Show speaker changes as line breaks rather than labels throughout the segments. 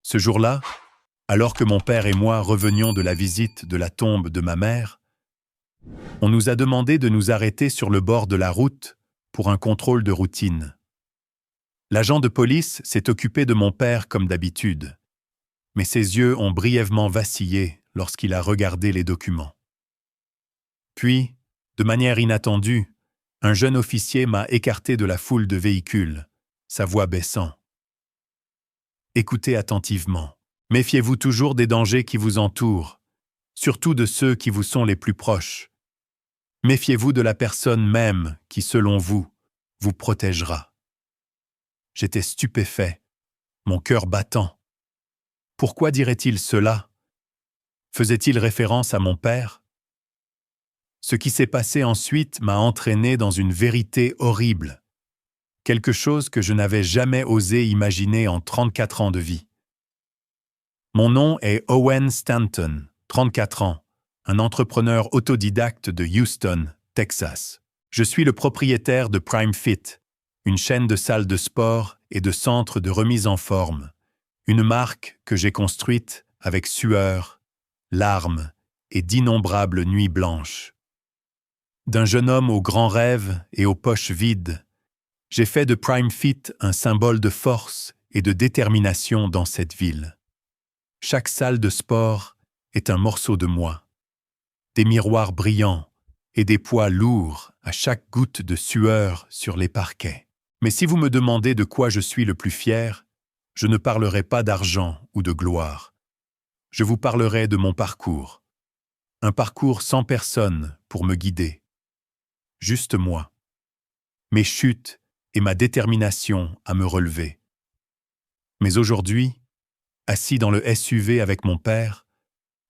Ce jour-là, alors que mon père et moi revenions de la visite de la tombe de ma mère, on nous a demandé de nous arrêter sur le bord de la route pour un contrôle de routine. L'agent de police s'est occupé de mon père comme d'habitude, mais ses yeux ont brièvement vacillé lorsqu'il a regardé les documents. Puis, de manière inattendue, un jeune officier m'a écarté de la foule de véhicules, sa voix baissant. « Écoutez attentivement. Méfiez-vous toujours des dangers qui vous entourent, surtout de ceux qui vous sont les plus proches. Méfiez-vous de la personne même qui, selon vous, vous protégera. » J'étais stupéfait, mon cœur battant. Pourquoi dirait-il cela? Faisait-il référence à mon père? Ce qui s'est passé ensuite m'a entraîné dans une vérité horrible, quelque chose que je n'avais jamais osé imaginer en 34 ans de vie. Mon nom est Owen Stanton, 34 ans, un entrepreneur autodidacte de Houston, Texas. Je suis le propriétaire de Prime Fit, une chaîne de salles de sport et de centres de remise en forme, une marque que j'ai construite avec sueur, larmes et d'innombrables nuits blanches. D'un jeune homme aux grands rêves et aux poches vides, j'ai fait de Prime Fit un symbole de force et de détermination dans cette ville. Chaque salle de sport est un morceau de moi. Des miroirs brillants et des poids lourds à chaque goutte de sueur sur les parquets. Mais si vous me demandez de quoi je suis le plus fier, je ne parlerai pas d'argent ou de gloire. Je vous parlerai de mon parcours. Un parcours sans personne pour me guider. Juste moi. Mes chutes et ma détermination à me relever. Mais aujourd'hui, assis dans le SUV avec mon père,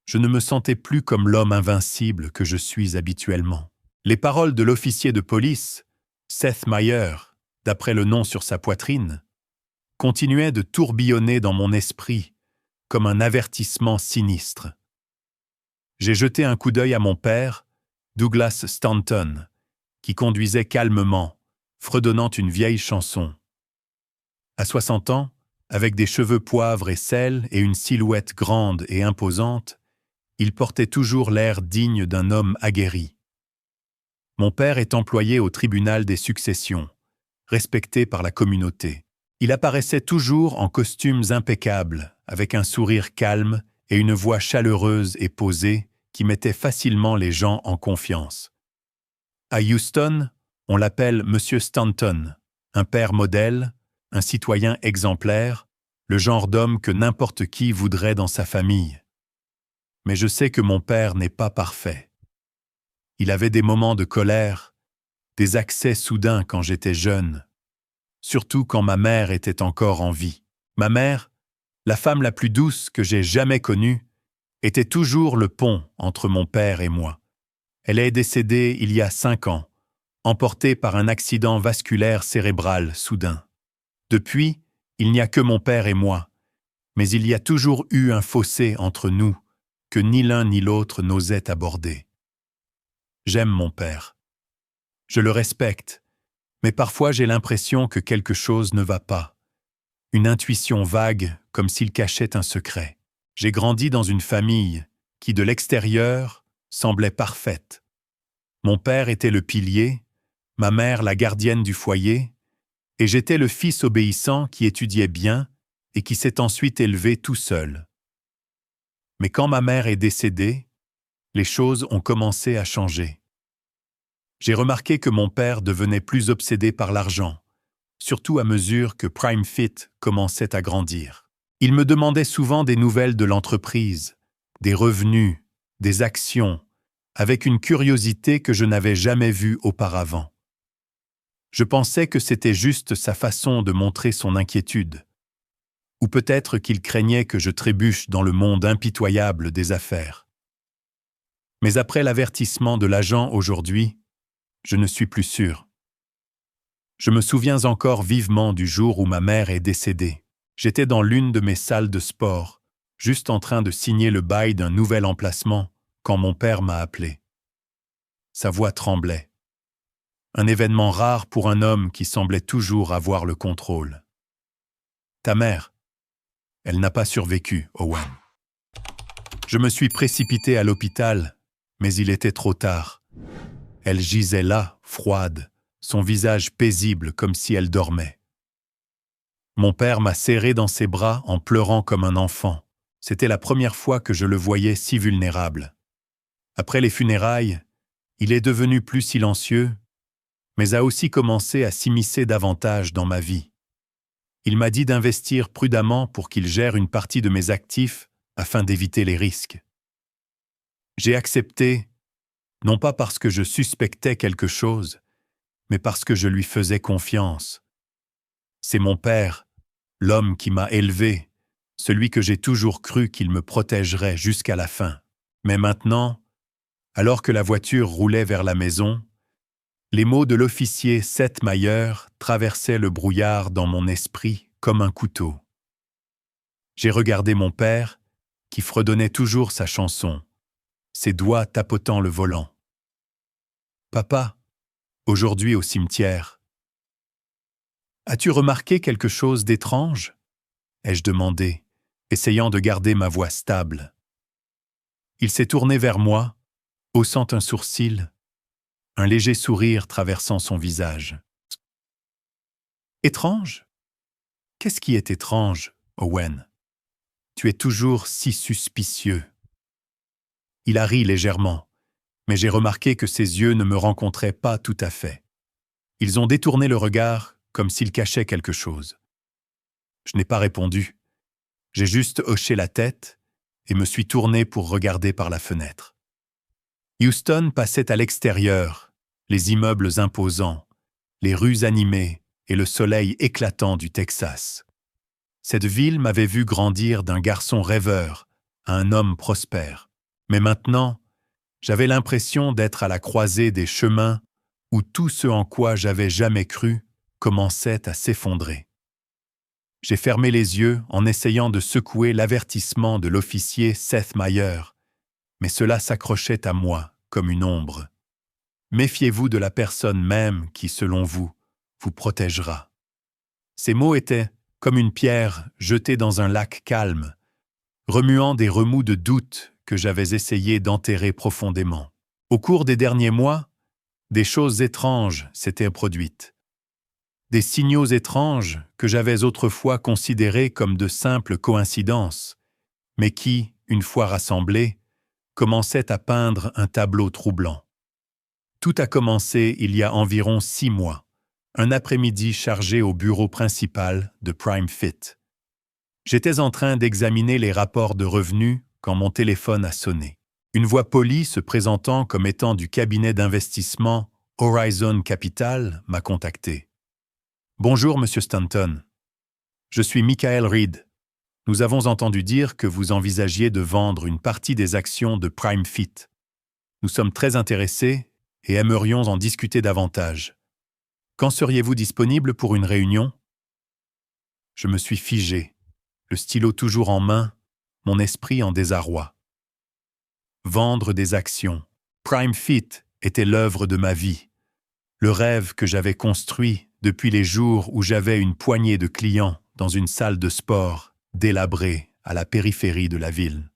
je ne me sentais plus comme l'homme invincible que je suis habituellement. Les paroles de l'officier de police, Seth Meyer, d'après le nom sur sa poitrine, continuaient de tourbillonner dans mon esprit comme un avertissement sinistre. J'ai jeté un coup d'œil à mon père, Douglas Stanton, qui conduisait calmement, fredonnant une vieille chanson. À 60 ans, avec des cheveux poivre et sel et une silhouette grande et imposante, il portait toujours l'air digne d'un homme aguerri. Mon père est employé au tribunal des successions, respecté par la communauté. Il apparaissait toujours en costumes impeccables, avec un sourire calme et une voix chaleureuse et posée qui mettait facilement les gens en confiance. À Houston, on l'appelle Monsieur Stanton, un père modèle, un citoyen exemplaire, le genre d'homme que n'importe qui voudrait dans sa famille. Mais je sais que mon père n'est pas parfait. Il avait des moments de colère, des accès soudains quand j'étais jeune, surtout quand ma mère était encore en vie. Ma mère, la femme la plus douce que j'ai jamais connue, était toujours le pont entre mon père et moi. Elle est décédée il y a 5 ans, emportée par un accident vasculaire cérébral soudain. Depuis, il n'y a que mon père et moi, mais il y a toujours eu un fossé entre nous que ni l'un ni l'autre n'osait aborder. J'aime mon père. Je le respecte, mais parfois j'ai l'impression que quelque chose ne va pas. Une intuition vague, comme s'il cachait un secret. J'ai grandi dans une famille qui, de l'extérieur, semblait parfaite. Mon père était le pilier, ma mère la gardienne du foyer, et j'étais le fils obéissant qui étudiait bien et qui s'est ensuite élevé tout seul. Mais quand ma mère est décédée, les choses ont commencé à changer. J'ai remarqué que mon père devenait plus obsédé par l'argent, surtout à mesure que Prime Fit commençait à grandir. Il me demandait souvent des nouvelles de l'entreprise, des revenus, des actions, avec une curiosité que je n'avais jamais vue auparavant. Je pensais que c'était juste sa façon de montrer son inquiétude. Ou peut-être qu'il craignait que je trébuche dans le monde impitoyable des affaires. Mais après l'avertissement de l'agent aujourd'hui, je ne suis plus sûr. Je me souviens encore vivement du jour où ma mère est décédée. J'étais dans l'une de mes salles de sport, juste en train de signer le bail d'un nouvel emplacement, quand mon père m'a appelé. Sa voix tremblait. Un événement rare pour un homme qui semblait toujours avoir le contrôle. « Ta mère, Elle n'a pas survécu, Owen. Je me suis précipité à l'hôpital, mais il était trop tard. Elle gisait là, froide, son visage paisible comme si elle dormait. Mon père m'a serré dans ses bras en pleurant comme un enfant. C'était la première fois que je le voyais si vulnérable. Après les funérailles, il est devenu plus silencieux, mais a aussi commencé à s'immiscer davantage dans ma vie. Il m'a dit d'investir prudemment pour qu'il gère une partie de mes actifs afin d'éviter les risques. J'ai accepté, non pas parce que je suspectais quelque chose, mais parce que je lui faisais confiance. C'est mon père, l'homme qui m'a élevé, celui que j'ai toujours cru qu'il me protégerait jusqu'à la fin. Mais maintenant, alors que la voiture roulait vers la maison, les mots de l'officier Seth Mayer traversaient le brouillard dans mon esprit comme un couteau. J'ai regardé mon père, qui fredonnait toujours sa chanson, ses doigts tapotant le volant. « Papa, aujourd'hui au cimetière. As-tu remarqué quelque chose d'étrange ?» ai-je demandé, essayant de garder ma voix stable. Il s'est tourné vers moi, haussant un sourcil, un léger sourire traversant son visage. « Étrange ? Qu'est-ce qui est étrange, Owen ? Tu es toujours si suspicieux. » Il a ri légèrement, mais j'ai remarqué que ses yeux ne me rencontraient pas tout à fait. Ils ont détourné le regard comme s'ils cachaient quelque chose. Je n'ai pas répondu. J'ai juste hoché la tête et me suis tourné pour regarder par la fenêtre. Houston passait à l'extérieur, les immeubles imposants, les rues animées et le soleil éclatant du Texas. Cette ville m'avait vu grandir d'un garçon rêveur à un homme prospère. Mais maintenant, j'avais l'impression d'être à la croisée des chemins où tout ce en quoi j'avais jamais cru commençait à s'effondrer. J'ai fermé les yeux en essayant de secouer l'avertissement de l'officier Seth Mayer, mais cela s'accrochait à moi comme une ombre. Méfiez-vous de la personne même qui, selon vous, vous protégera. Ces mots étaient comme une pierre jetée dans un lac calme, remuant des remous de doute que j'avais essayé d'enterrer profondément. Au cours des derniers mois, des choses étranges s'étaient produites. Des signaux étranges que j'avais autrefois considérés comme de simples coïncidences, mais qui, une fois rassemblés, commençaient à peindre un tableau troublant. Tout a commencé il y a environ 6 mois, un après-midi chargé au bureau principal de PrimeFit. J'étais en train d'examiner les rapports de revenus quand mon téléphone a sonné. Une voix polie se présentant comme étant du cabinet d'investissement Horizon Capital m'a contacté. « Bonjour, Monsieur Stanton. Je suis Michael Reed. Nous avons entendu dire que vous envisagiez de vendre une partie des actions de PrimeFit. Nous sommes très intéressés et aimerions en discuter davantage. Quand seriez-vous disponible pour une réunion ?» Je me suis figé, le stylo toujours en main, mon esprit en désarroi. Vendre des actions. PrimeFit était l'œuvre de ma vie, le rêve que j'avais construit depuis les jours où j'avais une poignée de clients dans une salle de sport délabrée à la périphérie de la ville.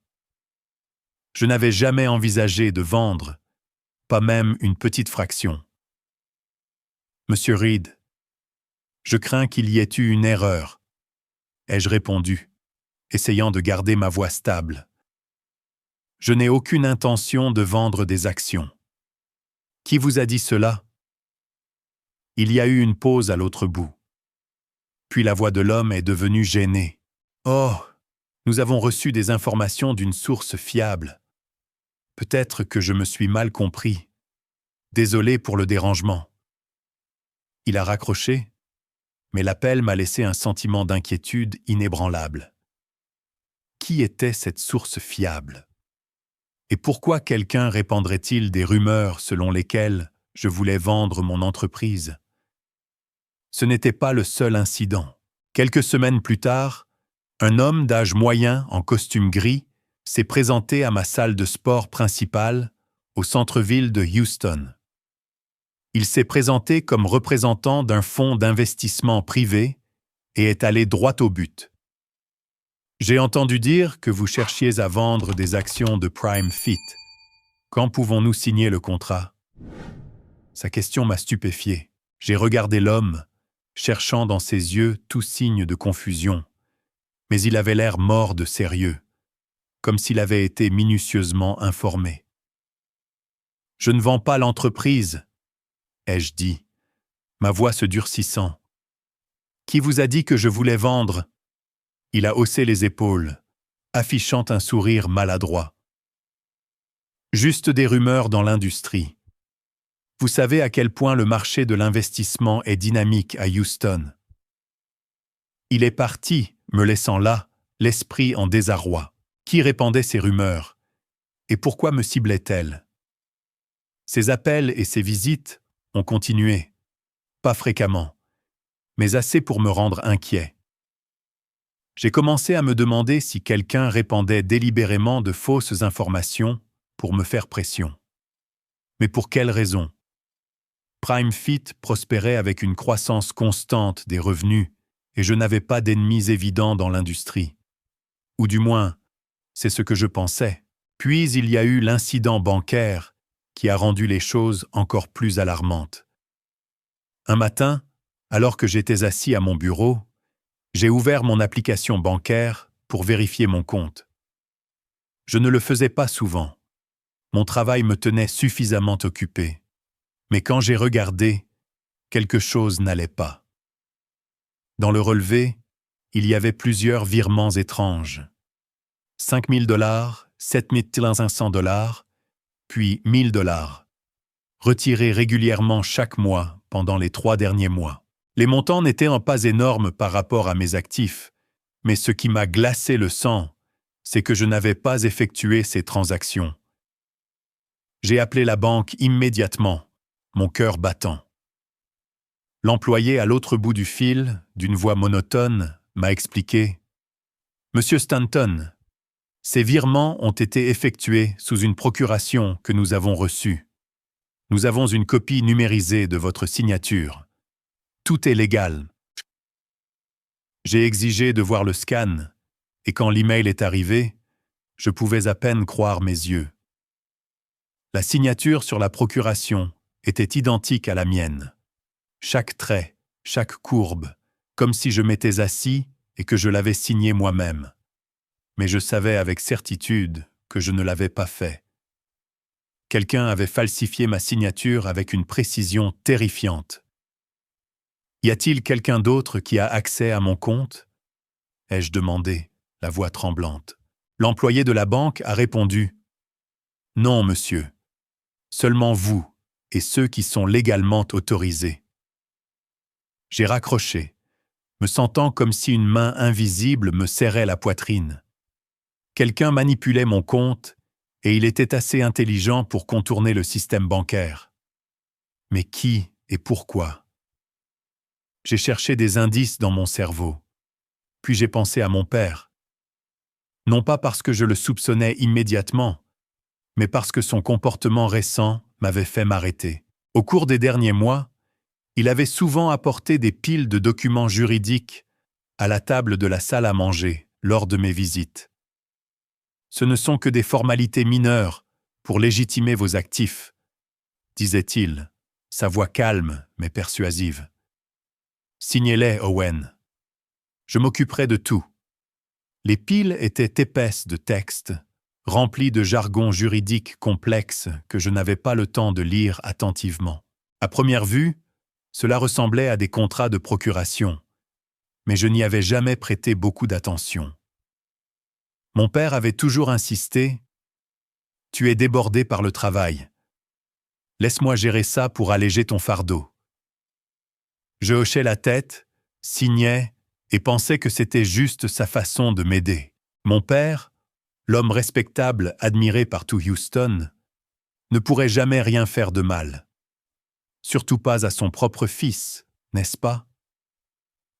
Je n'avais jamais envisagé de vendre, pas même une petite fraction. « Monsieur Reed, je crains qu'il y ait eu une erreur, » ai-je répondu, essayant de garder ma voix stable. « Je n'ai aucune intention de vendre des actions. » « Qui vous a dit cela ?» Il y a eu une pause à l'autre bout. Puis la voix de l'homme est devenue gênée. « Oh, nous avons reçu des informations d'une source fiable. Peut-être que je me suis mal compris. Désolé pour le dérangement. » Il a raccroché, mais l'appel m'a laissé un sentiment d'inquiétude inébranlable. Qui était cette source fiable ? Et pourquoi quelqu'un répandrait-il des rumeurs selon lesquelles je voulais vendre mon entreprise ? Ce n'était pas le seul incident. Quelques semaines plus tard, un homme d'âge moyen en costume gris s'est présenté à ma salle de sport principale au centre-ville de Houston. Il s'est présenté comme représentant d'un fonds d'investissement privé et est allé droit au but. « J'ai entendu dire que vous cherchiez à vendre des actions de Prime Fit. Quand pouvons-nous signer le contrat? Sa question m'a stupéfié. J'ai regardé l'homme, cherchant dans ses yeux tout signe de confusion, mais il avait l'air mort de sérieux, comme s'il avait été minutieusement informé. « Je ne vends pas l'entreprise, » ai-je dit, ma voix se durcissant. « Qui vous a dit que je voulais vendre ?» Il a haussé les épaules, affichant un sourire maladroit. « Juste des rumeurs dans l'industrie. Vous savez à quel point le marché de l'investissement est dynamique à Houston. » Il est parti, me laissant là, l'esprit en désarroi. Qui répandait ces rumeurs? Et pourquoi me ciblait-elle? Ses appels et ses visites ont continué, pas fréquemment, mais assez pour me rendre inquiet. J'ai commencé à me demander si quelqu'un répandait délibérément de fausses informations pour me faire pression. Mais pour quelle raison? Prime Fit prospérait avec une croissance constante des revenus et je n'avais pas d'ennemis évidents dans l'industrie. Ou du moins, c'est ce que je pensais. Puis il y a eu l'incident bancaire qui a rendu les choses encore plus alarmantes. Un matin, alors que j'étais assis à mon bureau, j'ai ouvert mon application bancaire pour vérifier mon compte. Je ne le faisais pas souvent. Mon travail me tenait suffisamment occupé. Mais quand j'ai regardé, quelque chose n'allait pas. Dans le relevé, il y avait plusieurs virements étranges. 5 000 $, 7 500 $, puis 1 000 $, retirés régulièrement chaque mois pendant les 3 derniers mois. Les montants n'étaient pas énormes par rapport à mes actifs, mais ce qui m'a glacé le sang, c'est que je n'avais pas effectué ces transactions. J'ai appelé la banque immédiatement, mon cœur battant. L'employé à l'autre bout du fil, d'une voix monotone, m'a expliqué « Monsieur Stanton, ces virements ont été effectués sous une procuration que nous avons reçue. Nous avons une copie numérisée de votre signature. Tout est légal. » J'ai exigé de voir le scan, et quand l'email est arrivé, je pouvais à peine croire mes yeux. La signature sur la procuration était identique à la mienne. Chaque trait, chaque courbe, comme si je m'étais assis et que je l'avais signé moi-même. Mais je savais avec certitude que je ne l'avais pas fait. Quelqu'un avait falsifié ma signature avec une précision terrifiante. Y a-t-il quelqu'un d'autre qui a accès à mon compte? Ai-je demandé, la voix tremblante. L'employé de la banque a répondu « Non, monsieur. Seulement vous et ceux qui sont légalement autorisés. » J'ai raccroché, me sentant comme si une main invisible me serrait la poitrine. Quelqu'un manipulait mon compte et il était assez intelligent pour contourner le système bancaire. Mais qui et pourquoi? J'ai cherché des indices dans mon cerveau. Puis j'ai pensé à mon père. Non pas parce que je le soupçonnais immédiatement, mais parce que son comportement récent m'avait fait m'arrêter. Au cours des derniers mois, il avait souvent apporté des piles de documents juridiques à la table de la salle à manger lors de mes visites. Ce ne sont que des formalités mineures pour légitimer vos actifs, disait-il, sa voix calme mais persuasive. Signez-les, Owen. Je m'occuperai de tout. Les piles étaient épaisses de textes, remplies de jargon juridique complexe que je n'avais pas le temps de lire attentivement. À première vue, cela ressemblait à des contrats de procuration, mais je n'y avais jamais prêté beaucoup d'attention. Mon père avait toujours insisté « Tu es débordé par le travail. Laisse-moi gérer ça pour alléger ton fardeau. » Je hochais la tête, signais et pensais que c'était juste sa façon de m'aider. Mon père, l'homme respectable admiré par tout Houston, ne pourrait jamais rien faire de mal. Surtout pas à son propre fils, n'est-ce pas?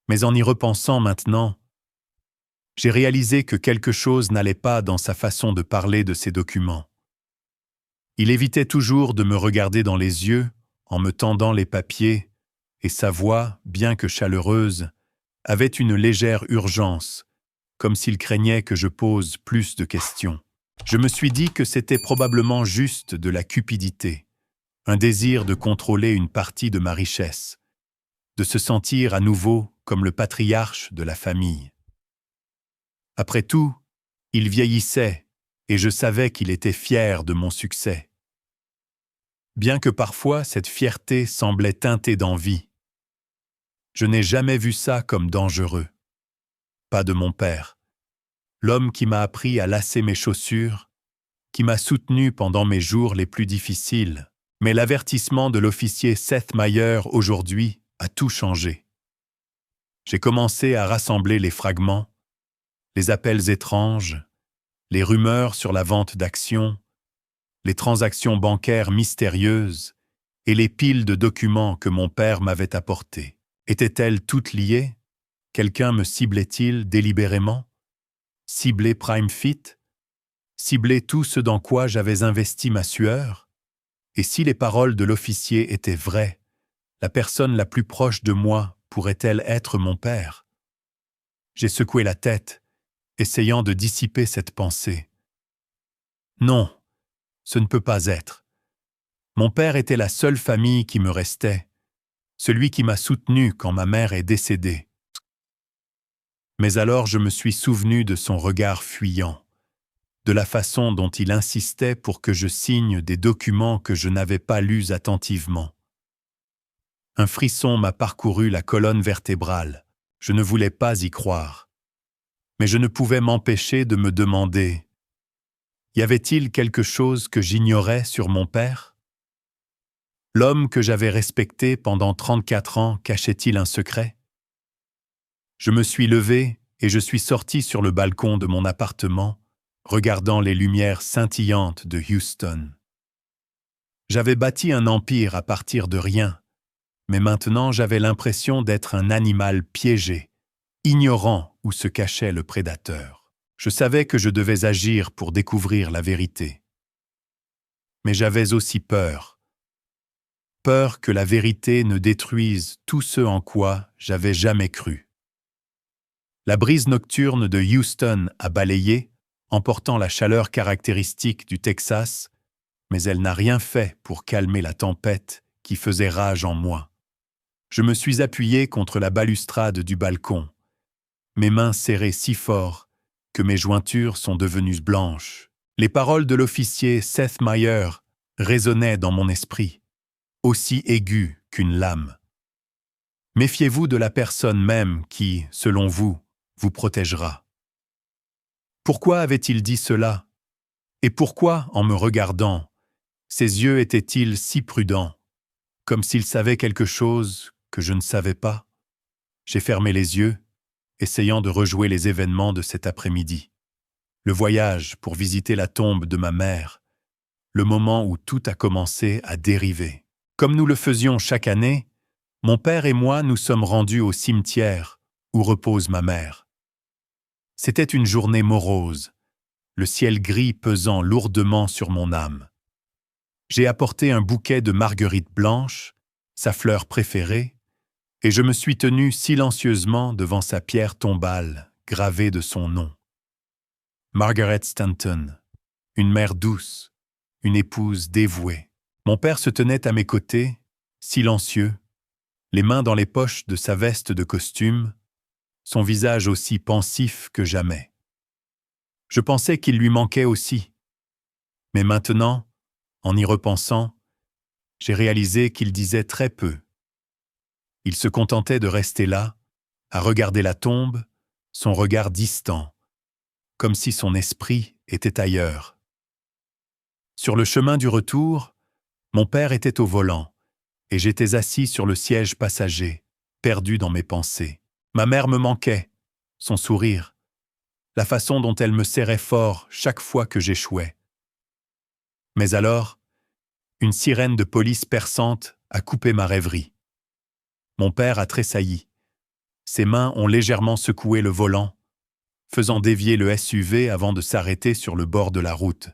Mais en y repensant maintenant, j'ai réalisé que quelque chose n'allait pas dans sa façon de parler de ces documents. Il évitait toujours de me regarder dans les yeux en me tendant les papiers, et sa voix, bien que chaleureuse, avait une légère urgence, comme s'il craignait que je pose plus de questions. Je me suis dit que c'était probablement juste de la cupidité, un désir de contrôler une partie de ma richesse, de se sentir à nouveau comme le patriarche de la famille. Après tout, il vieillissait et je savais qu'il était fier de mon succès. Bien que parfois cette fierté semblait teintée d'envie. Je n'ai jamais vu ça comme dangereux. Pas de mon père, l'homme qui m'a appris à lasser mes chaussures, qui m'a soutenu pendant mes jours les plus difficiles. Mais l'avertissement de l'officier Seth Meyer aujourd'hui a tout changé. J'ai commencé à rassembler les fragments, les appels étranges, les rumeurs sur la vente d'actions, les transactions bancaires mystérieuses et les piles de documents que mon père m'avait apportés. Étaient-elles toutes liées? Quelqu'un me ciblait-il délibérément? Ciblait PrimeFit? Ciblait tout ce dans quoi j'avais investi ma sueur? Et si les paroles de l'officier étaient vraies, la personne la plus proche de moi pourrait-elle être mon père? J'ai secoué la tête, essayant de dissiper cette pensée. Non, ce ne peut pas être. Mon père était la seule famille qui me restait, celui qui m'a soutenu quand ma mère est décédée. Mais alors je me suis souvenu de son regard fuyant, de la façon dont il insistait pour que je signe des documents que je n'avais pas lus attentivement. Un frisson m'a parcouru la colonne vertébrale. Je ne voulais pas y croire. Mais je ne pouvais m'empêcher de me demander, y avait-il quelque chose que j'ignorais sur mon père? L'homme que j'avais respecté pendant 34 ans cachait-il un secret? Je me suis levé et je suis sorti sur le balcon de mon appartement, regardant les lumières scintillantes de Houston. J'avais bâti un empire à partir de rien, mais maintenant j'avais l'impression d'être un animal piégé, ignorant où se cachait le prédateur. Je savais que je devais agir pour découvrir la vérité. Mais j'avais aussi peur. Peur que la vérité ne détruise tout ce en quoi j'avais jamais cru. La brise nocturne de Houston a balayé, emportant la chaleur caractéristique du Texas, mais elle n'a rien fait pour calmer la tempête qui faisait rage en moi. Je me suis appuyé contre la balustrade du balcon, mes mains serrées si fort que mes jointures sont devenues blanches. Les paroles de l'officier Seth Meyer résonnaient dans mon esprit, aussi aiguës qu'une lame. Méfiez-vous de la personne même qui, selon vous, vous protégera. Pourquoi avait-il dit cela? Et pourquoi, en me regardant, ses yeux étaient-ils si prudents, comme s'il savait quelque chose que je ne savais pas? J'ai fermé les yeux, essayant de rejouer les événements de cet après-midi. Le voyage pour visiter la tombe de ma mère, le moment où tout a commencé à dériver. Comme nous le faisions chaque année, mon père et moi nous sommes rendus au cimetière où repose ma mère. C'était une journée morose, le ciel gris pesant lourdement sur mon âme. J'ai apporté un bouquet de marguerites blanches, sa fleur préférée, et je me suis tenu silencieusement devant sa pierre tombale, gravée de son nom. Margaret Stanton, une mère douce, une épouse dévouée. Mon père se tenait à mes côtés, silencieux, les mains dans les poches de sa veste de costume, son visage aussi pensif que jamais. Je pensais qu'il lui manquait aussi. Mais maintenant, en y repensant, j'ai réalisé qu'il disait très peu. Il se contentait de rester là, à regarder la tombe, son regard distant, comme si son esprit était ailleurs. Sur le chemin du retour, mon père était au volant, et j'étais assis sur le siège passager, perdu dans mes pensées. Ma mère me manquait, son sourire, la façon dont elle me serrait fort chaque fois que j'échouais. Mais alors, une sirène de police perçante a coupé ma rêverie. Mon père a tressailli. Ses mains ont légèrement secoué le volant, faisant dévier le SUV avant de s'arrêter sur le bord de la route.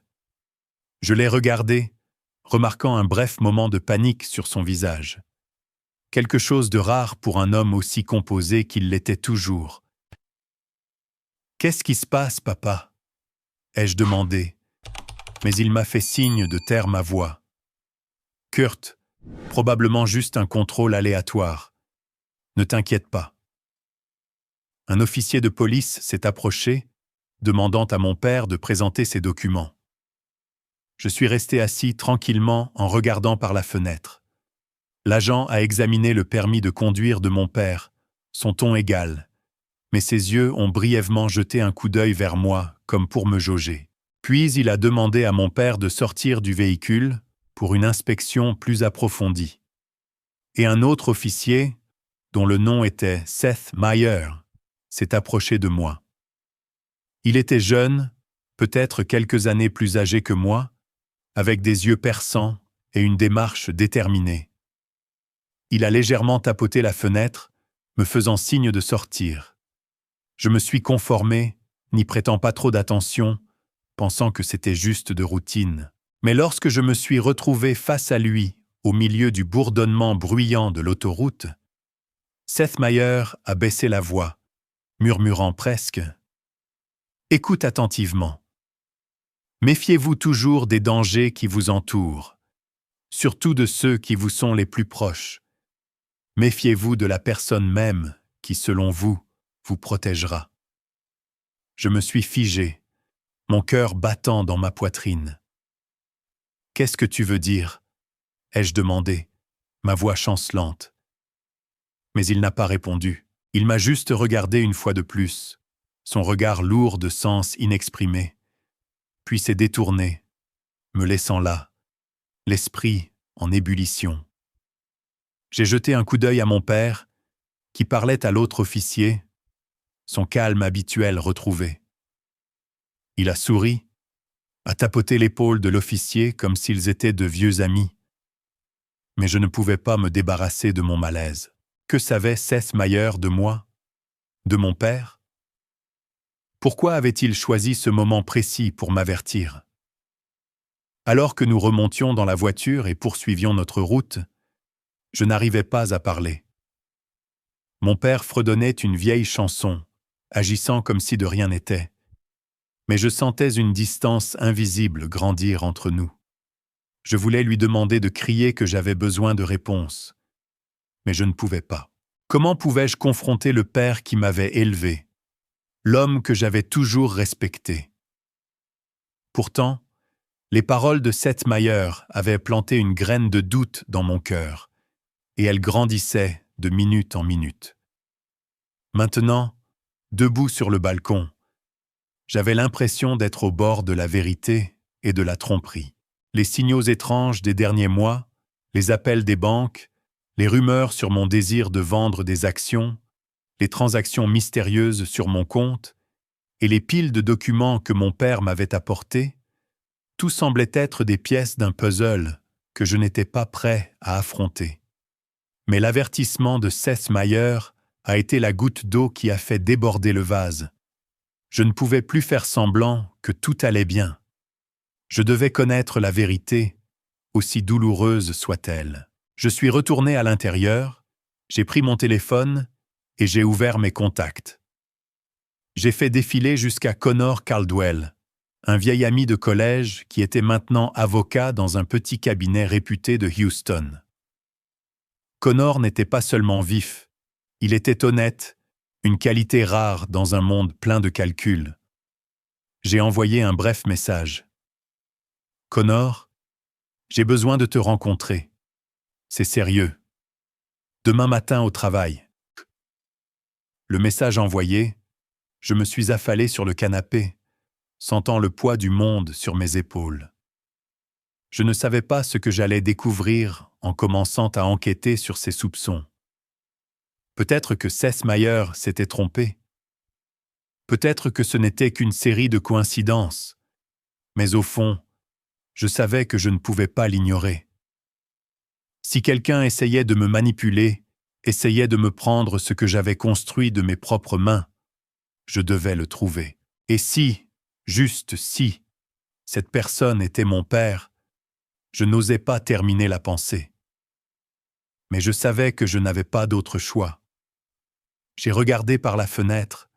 Je l'ai regardé, remarquant un bref moment de panique sur son visage. Quelque chose de rare pour un homme aussi composé qu'il l'était toujours. Qu'est-ce qui se passe, papa? Ai-je demandé, mais il m'a fait signe de taire ma voix. Kurt, probablement juste un contrôle aléatoire. Ne t'inquiète pas. Un officier de police s'est approché, demandant à mon père de présenter ses documents. Je suis resté assis tranquillement en regardant par la fenêtre. L'agent a examiné le permis de conduire de mon père, son ton égal, mais ses yeux ont brièvement jeté un coup d'œil vers moi, comme pour me jauger. Puis il a demandé à mon père de sortir du véhicule pour une inspection plus approfondie. Et un autre officier, dont le nom était Seth Meyer, s'est approché de moi. Il était jeune, peut-être quelques années plus âgé que moi, avec des yeux perçants et une démarche déterminée. Il a légèrement tapoté la fenêtre, me faisant signe de sortir. Je me suis conformé, n'y prêtant pas trop d'attention, pensant que c'était juste de routine. Mais lorsque je me suis retrouvé face à lui, au milieu du bourdonnement bruyant de l'autoroute, Seth Meyer a baissé la voix, murmurant presque « Écoute attentivement. Méfiez-vous toujours des dangers qui vous entourent, surtout de ceux qui vous sont les plus proches. Méfiez-vous de la personne même qui, selon vous, vous protégera. » Je me suis figé, mon cœur battant dans ma poitrine. « Qu'est-ce que tu veux dire ?» ai-je demandé, ma voix chancelante. Mais il n'a pas répondu. Il m'a juste regardé une fois de plus, son regard lourd de sens inexprimé, puis s'est détourné, me laissant là, l'esprit en ébullition. J'ai jeté un coup d'œil à mon père, qui parlait à l'autre officier, son calme habituel retrouvé. Il a souri, a tapoté l'épaule de l'officier comme s'ils étaient de vieux amis. Mais je ne pouvais pas me débarrasser de mon malaise. Que savait Seth Meyer de moi? De mon père? Pourquoi avait-il choisi ce moment précis pour m'avertir? Alors que nous remontions dans la voiture et poursuivions notre route, je n'arrivais pas à parler. Mon père fredonnait une vieille chanson, agissant comme si de rien n'était. Mais je sentais une distance invisible grandir entre nous. Je voulais lui demander de crier que j'avais besoin de réponses. Mais je ne pouvais pas. Comment pouvais-je confronter le père qui m'avait élevé, l'homme que j'avais toujours respecté? Pourtant, les paroles de Seth Meyer avaient planté une graine de doute dans mon cœur, et elle grandissait de minute en minute. Maintenant, debout sur le balcon, j'avais l'impression d'être au bord de la vérité et de la tromperie. Les signaux étranges des derniers mois, les appels des banques, les rumeurs sur mon désir de vendre des actions, les transactions mystérieuses sur mon compte et les piles de documents que mon père m'avait apportés, tout semblait être des pièces d'un puzzle que je n'étais pas prêt à affronter. Mais l'avertissement de Seth Meyer a été la goutte d'eau qui a fait déborder le vase. Je ne pouvais plus faire semblant que tout allait bien. Je devais connaître la vérité, aussi douloureuse soit-elle. Je suis retourné à l'intérieur, j'ai pris mon téléphone et j'ai ouvert mes contacts. J'ai fait défiler jusqu'à Connor Caldwell, un vieil ami de collège qui était maintenant avocat dans un petit cabinet réputé de Houston. Connor n'était pas seulement vif, il était honnête, une qualité rare dans un monde plein de calculs. J'ai envoyé un bref message. « Connor, j'ai besoin de te rencontrer. C'est sérieux. Demain matin au travail. » Le message envoyé, je me suis affalé sur le canapé, sentant le poids du monde sur mes épaules. Je ne savais pas ce que j'allais découvrir en commençant à enquêter sur ces soupçons. Peut-être que Seth Meyer s'était trompé. Peut-être que ce n'était qu'une série de coïncidences. Mais au fond, je savais que je ne pouvais pas l'ignorer. Si quelqu'un essayait de me manipuler, essayait de me prendre ce que j'avais construit de mes propres mains, je devais le trouver. Et si, juste si, cette personne était mon père, je n'osais pas terminer la pensée. Mais je savais que je n'avais pas d'autre choix. J'ai regardé par la fenêtre.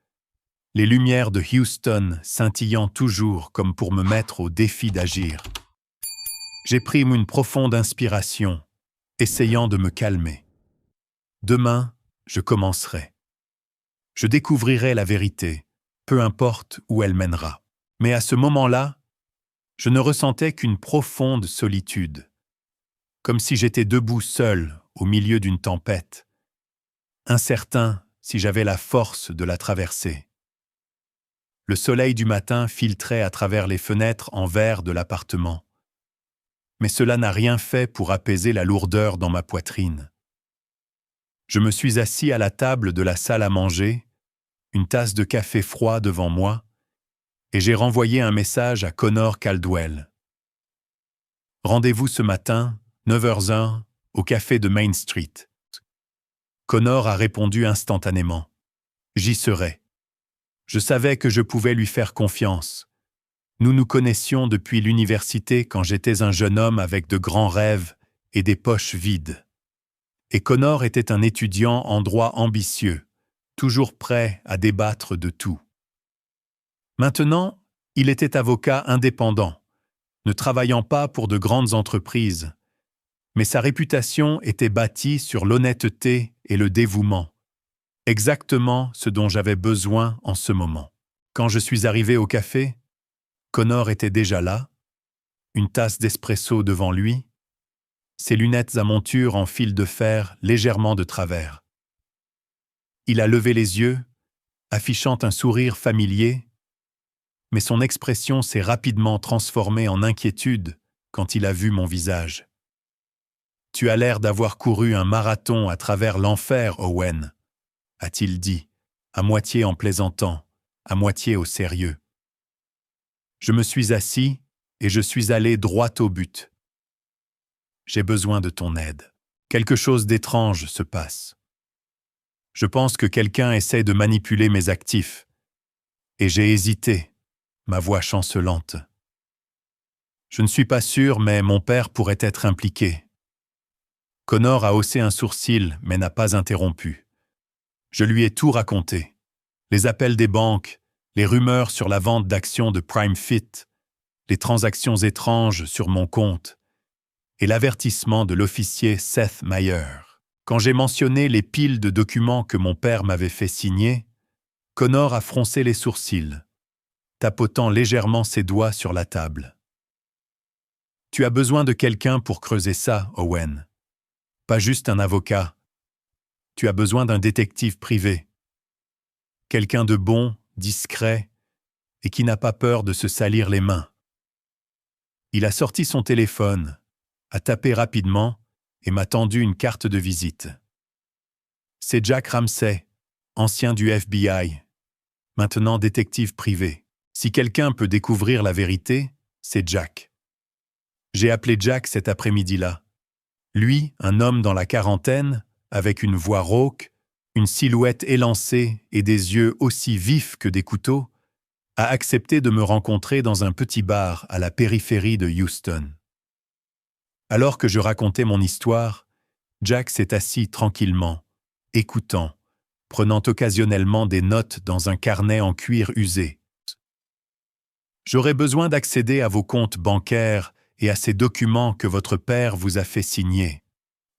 les lumières de Houston scintillant toujours comme pour me mettre au défi d'agir. J'ai pris une profonde inspiration, essayant de me calmer. Demain, je commencerai. Je découvrirai la vérité, peu importe où elle mènera. Mais à ce moment-là, je ne ressentais qu'une profonde solitude, comme si j'étais debout seul au milieu d'une tempête, incertain si j'avais la force de la traverser. Le soleil du matin filtrait à travers les fenêtres en verre de l'appartement, mais cela n'a rien fait pour apaiser la lourdeur dans ma poitrine. Je me suis assis à la table de la salle à manger, une tasse de café froid devant moi, et j'ai renvoyé un message à Connor Caldwell. Rendez-vous ce matin, 9h01, au café de Main Street. Connor a répondu instantanément. J'y serai. Je savais que je pouvais lui faire confiance. Nous nous connaissions depuis l'université quand j'étais un jeune homme avec de grands rêves et des poches vides. Et Connor était un étudiant en droit ambitieux, toujours prêt à débattre de tout. Maintenant, il était avocat indépendant, ne travaillant pas pour de grandes entreprises, mais sa réputation était bâtie sur l'honnêteté et le dévouement, exactement ce dont j'avais besoin en ce moment. Quand je suis arrivé au café, Connor était déjà là, une tasse d'espresso devant lui, ses lunettes à monture en fil de fer légèrement de travers. Il a levé les yeux, affichant un sourire familier, mais son expression s'est rapidement transformée en inquiétude quand il a vu mon visage. « Tu as l'air d'avoir couru un marathon à travers l'enfer, Owen », a-t-il dit, à moitié en plaisantant, à moitié au sérieux. Je me suis assis et je suis allé droit au but. J'ai besoin de ton aide. Quelque chose d'étrange se passe. Je pense que quelqu'un essaie de manipuler mes actifs. Et j'ai hésité, ma voix chancelante. Je ne suis pas sûr, mais mon père pourrait être impliqué. Connor a haussé un sourcil, mais n'a pas interrompu. Je lui ai tout raconté. Les appels des banques, les rumeurs sur la vente d'actions de PrimeFit, les transactions étranges sur mon compte et l'avertissement de l'officier Seth Meyer. Quand j'ai mentionné les piles de documents que mon père m'avait fait signer, Connor a froncé les sourcils, tapotant légèrement ses doigts sur la table. « Tu as besoin de quelqu'un pour creuser ça, Owen. Pas juste un avocat. Tu as besoin d'un détective privé. Quelqu'un de bon, discret, et qui n'a pas peur de se salir les mains. » Il a sorti son téléphone, a tapé rapidement et m'a tendu une carte de visite. C'est Jack Ramsey, ancien du FBI, maintenant détective privé. Si quelqu'un peut découvrir la vérité, c'est Jack. J'ai appelé Jack cet après-midi-là. Lui, un homme dans la quarantaine, avec une voix rauque, une silhouette élancée et des yeux aussi vifs que des couteaux, a accepté de me rencontrer dans un petit bar à la périphérie de Houston. Alors que je racontais mon histoire, Jack s'est assis tranquillement, écoutant, prenant occasionnellement des notes dans un carnet en cuir usé. « J'aurais besoin d'accéder à vos comptes bancaires et à ces documents que votre père vous a fait signer, »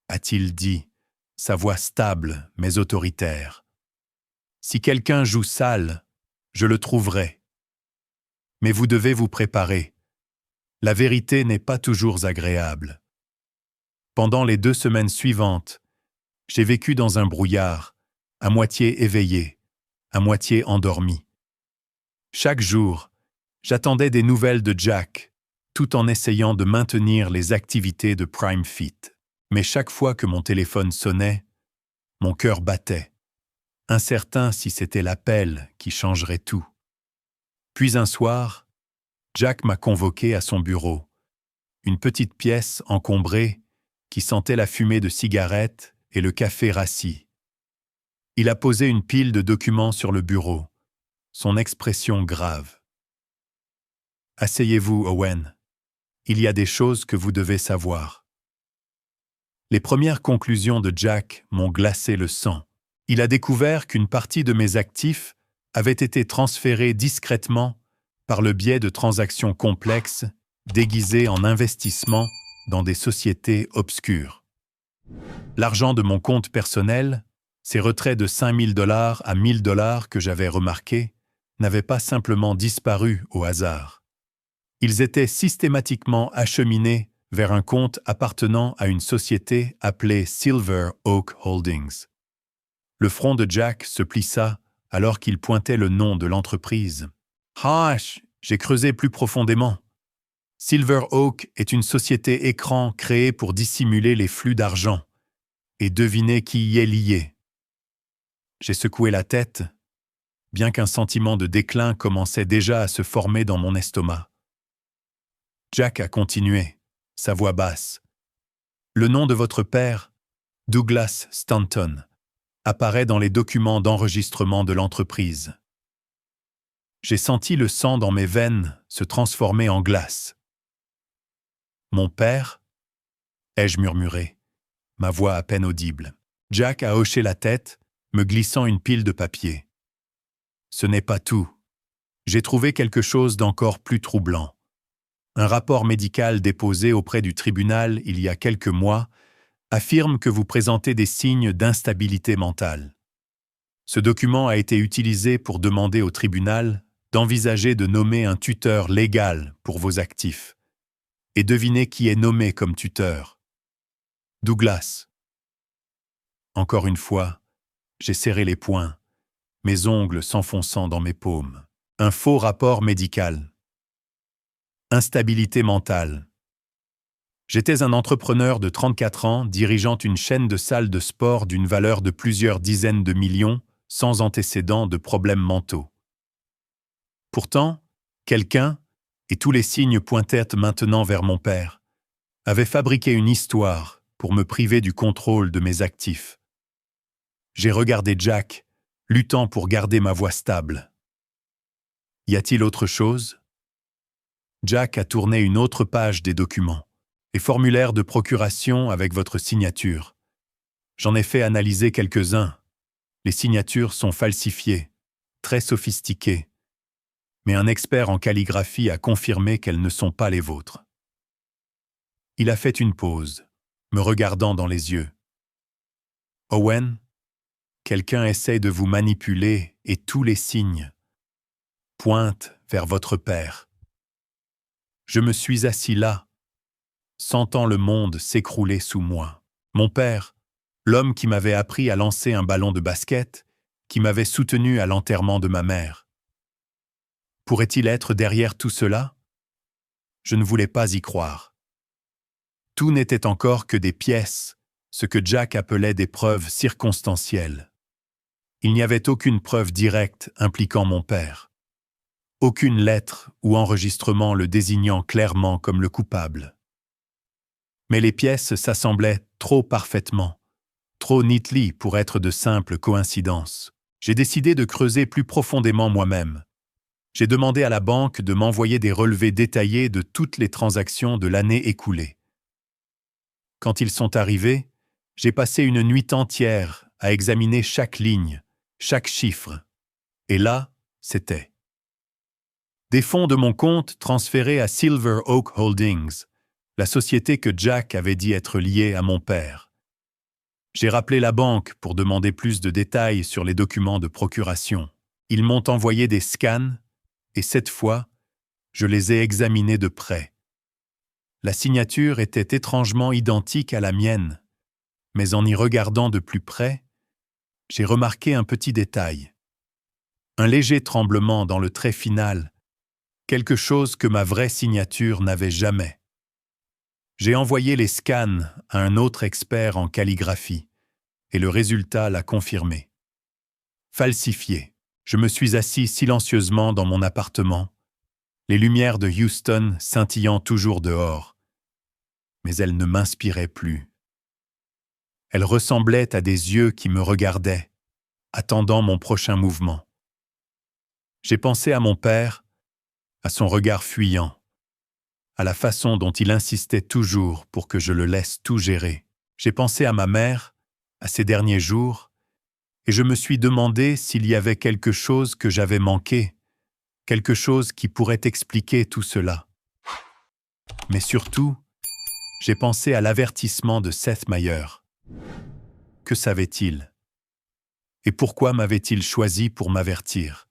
a-t-il dit, sa voix stable mais autoritaire. « Si quelqu'un joue sale, je le trouverai. Mais vous devez vous préparer. La vérité n'est pas toujours agréable. » Pendant les 2 semaines suivantes, j'ai vécu dans un brouillard, à moitié éveillé, à moitié endormi. Chaque jour, j'attendais des nouvelles de Jack, tout en essayant de maintenir les activités de PrimeFit. Mais chaque fois que mon téléphone sonnait, mon cœur battait, incertain si c'était l'appel qui changerait tout. Puis un soir, Jack m'a convoqué à son bureau, une petite pièce encombrée qui sentait la fumée de cigarettes et le café rassis. Il a posé une pile de documents sur le bureau, son expression grave. « Asseyez-vous, Owen. Il y a des choses que vous devez savoir. » Les premières conclusions de Jack m'ont glacé le sang. Il a découvert qu'une partie de mes actifs avait été transféré discrètement par le biais de transactions complexes déguisées en investissements dans des sociétés obscures. L'argent de mon compte personnel, ces retraits de 5 000 $ à 1 000 $ que j'avais remarqués, n'avaient pas simplement disparu au hasard. Ils étaient systématiquement acheminés vers un compte appartenant à une société appelée Silver Oak Holdings. Le front de Jack se plissa alors qu'il pointait le nom de l'entreprise. « Ah, j'ai creusé plus profondément. Silver Oak est une société écran créée pour dissimuler les flux d'argent. Et devinez qui y est lié. » J'ai secoué la tête, bien qu'un sentiment de déclin commençait déjà à se former dans mon estomac. Jack a continué, sa voix basse. « Le nom de votre père, Douglas Stanton, apparaît dans les documents d'enregistrement de l'entreprise. » J'ai senti le sang dans mes veines se transformer en glace. « Mon père ?» ai-je murmuré, ma voix à peine audible. Jack a hoché la tête, me glissant une pile de papier. « Ce n'est pas tout. J'ai trouvé quelque chose d'encore plus troublant. Un rapport médical déposé auprès du tribunal il y a quelques mois affirme que vous présentez des signes d'instabilité mentale. Ce document a été utilisé pour demander au tribunal d'envisager de nommer un tuteur légal pour vos actifs. Et devinez qui est nommé comme tuteur. Douglas. » Encore une fois, j'ai serré les poings, mes ongles s'enfonçant dans mes paumes. Un faux rapport médical. Instabilité mentale. J'étais un entrepreneur de 34 ans dirigeant une chaîne de salles de sport d'une valeur de plusieurs dizaines de millions, sans antécédent de problèmes mentaux. Pourtant, quelqu'un, et tous les signes pointaient maintenant vers mon père, avait fabriqué une histoire pour me priver du contrôle de mes actifs. J'ai regardé Jack, luttant pour garder ma voix stable. « Y a-t-il autre chose ?» Jack a tourné une autre page des documents. « Les formulaires de procuration avec votre signature. J'en ai fait analyser quelques-uns. Les signatures sont falsifiées, très sophistiquées. Mais un expert en calligraphie a confirmé qu'elles ne sont pas les vôtres. » Il a fait une pause, me regardant dans les yeux. « Owen, quelqu'un essaie de vous manipuler et tous les signes pointent vers votre père. » Je me suis assis là, sentant le monde s'écrouler sous moi. Mon père, l'homme qui m'avait appris à lancer un ballon de basket, qui m'avait soutenu à l'enterrement de ma mère. Pourrait-il être derrière tout cela? Je ne voulais pas y croire. Tout n'était encore que des pièces, ce que Jack appelait des preuves circonstancielles. Il n'y avait aucune preuve directe impliquant mon père. Aucune lettre ou enregistrement le désignant clairement comme le coupable. Mais les pièces s'assemblaient trop parfaitement, trop neatly pour être de simples coïncidences. J'ai décidé de creuser plus profondément moi-même. J'ai demandé à la banque de m'envoyer des relevés détaillés de toutes les transactions de l'année écoulée. Quand ils sont arrivés, j'ai passé une nuit entière à examiner chaque ligne, chaque chiffre. Et là, c'était des fonds de mon compte transférés à Silver Oak Holdings, la société que Jack avait dit être liée à mon père. J'ai rappelé la banque pour demander plus de détails sur les documents de procuration. Ils m'ont envoyé des scans, et cette fois, je les ai examinés de près. La signature était étrangement identique à la mienne, mais en y regardant de plus près, j'ai remarqué un petit détail. Un léger tremblement dans le trait final, quelque chose que ma vraie signature n'avait jamais. J'ai envoyé les scans à un autre expert en calligraphie, et le résultat l'a confirmé. Falsifié. Je me suis assis silencieusement dans mon appartement, les lumières de Houston scintillant toujours dehors. Mais elles ne m'inspiraient plus. Elles ressemblaient à des yeux qui me regardaient, attendant mon prochain mouvement. J'ai pensé à mon père, à son regard fuyant, à la façon dont il insistait toujours pour que je le laisse tout gérer. J'ai pensé à ma mère, à ses derniers jours, et je me suis demandé s'il y avait quelque chose que j'avais manqué, quelque chose qui pourrait expliquer tout cela. Mais surtout, j'ai pensé à l'avertissement de Seth Meyer. Que savait-il? Et pourquoi m'avait-il choisi pour m'avertir?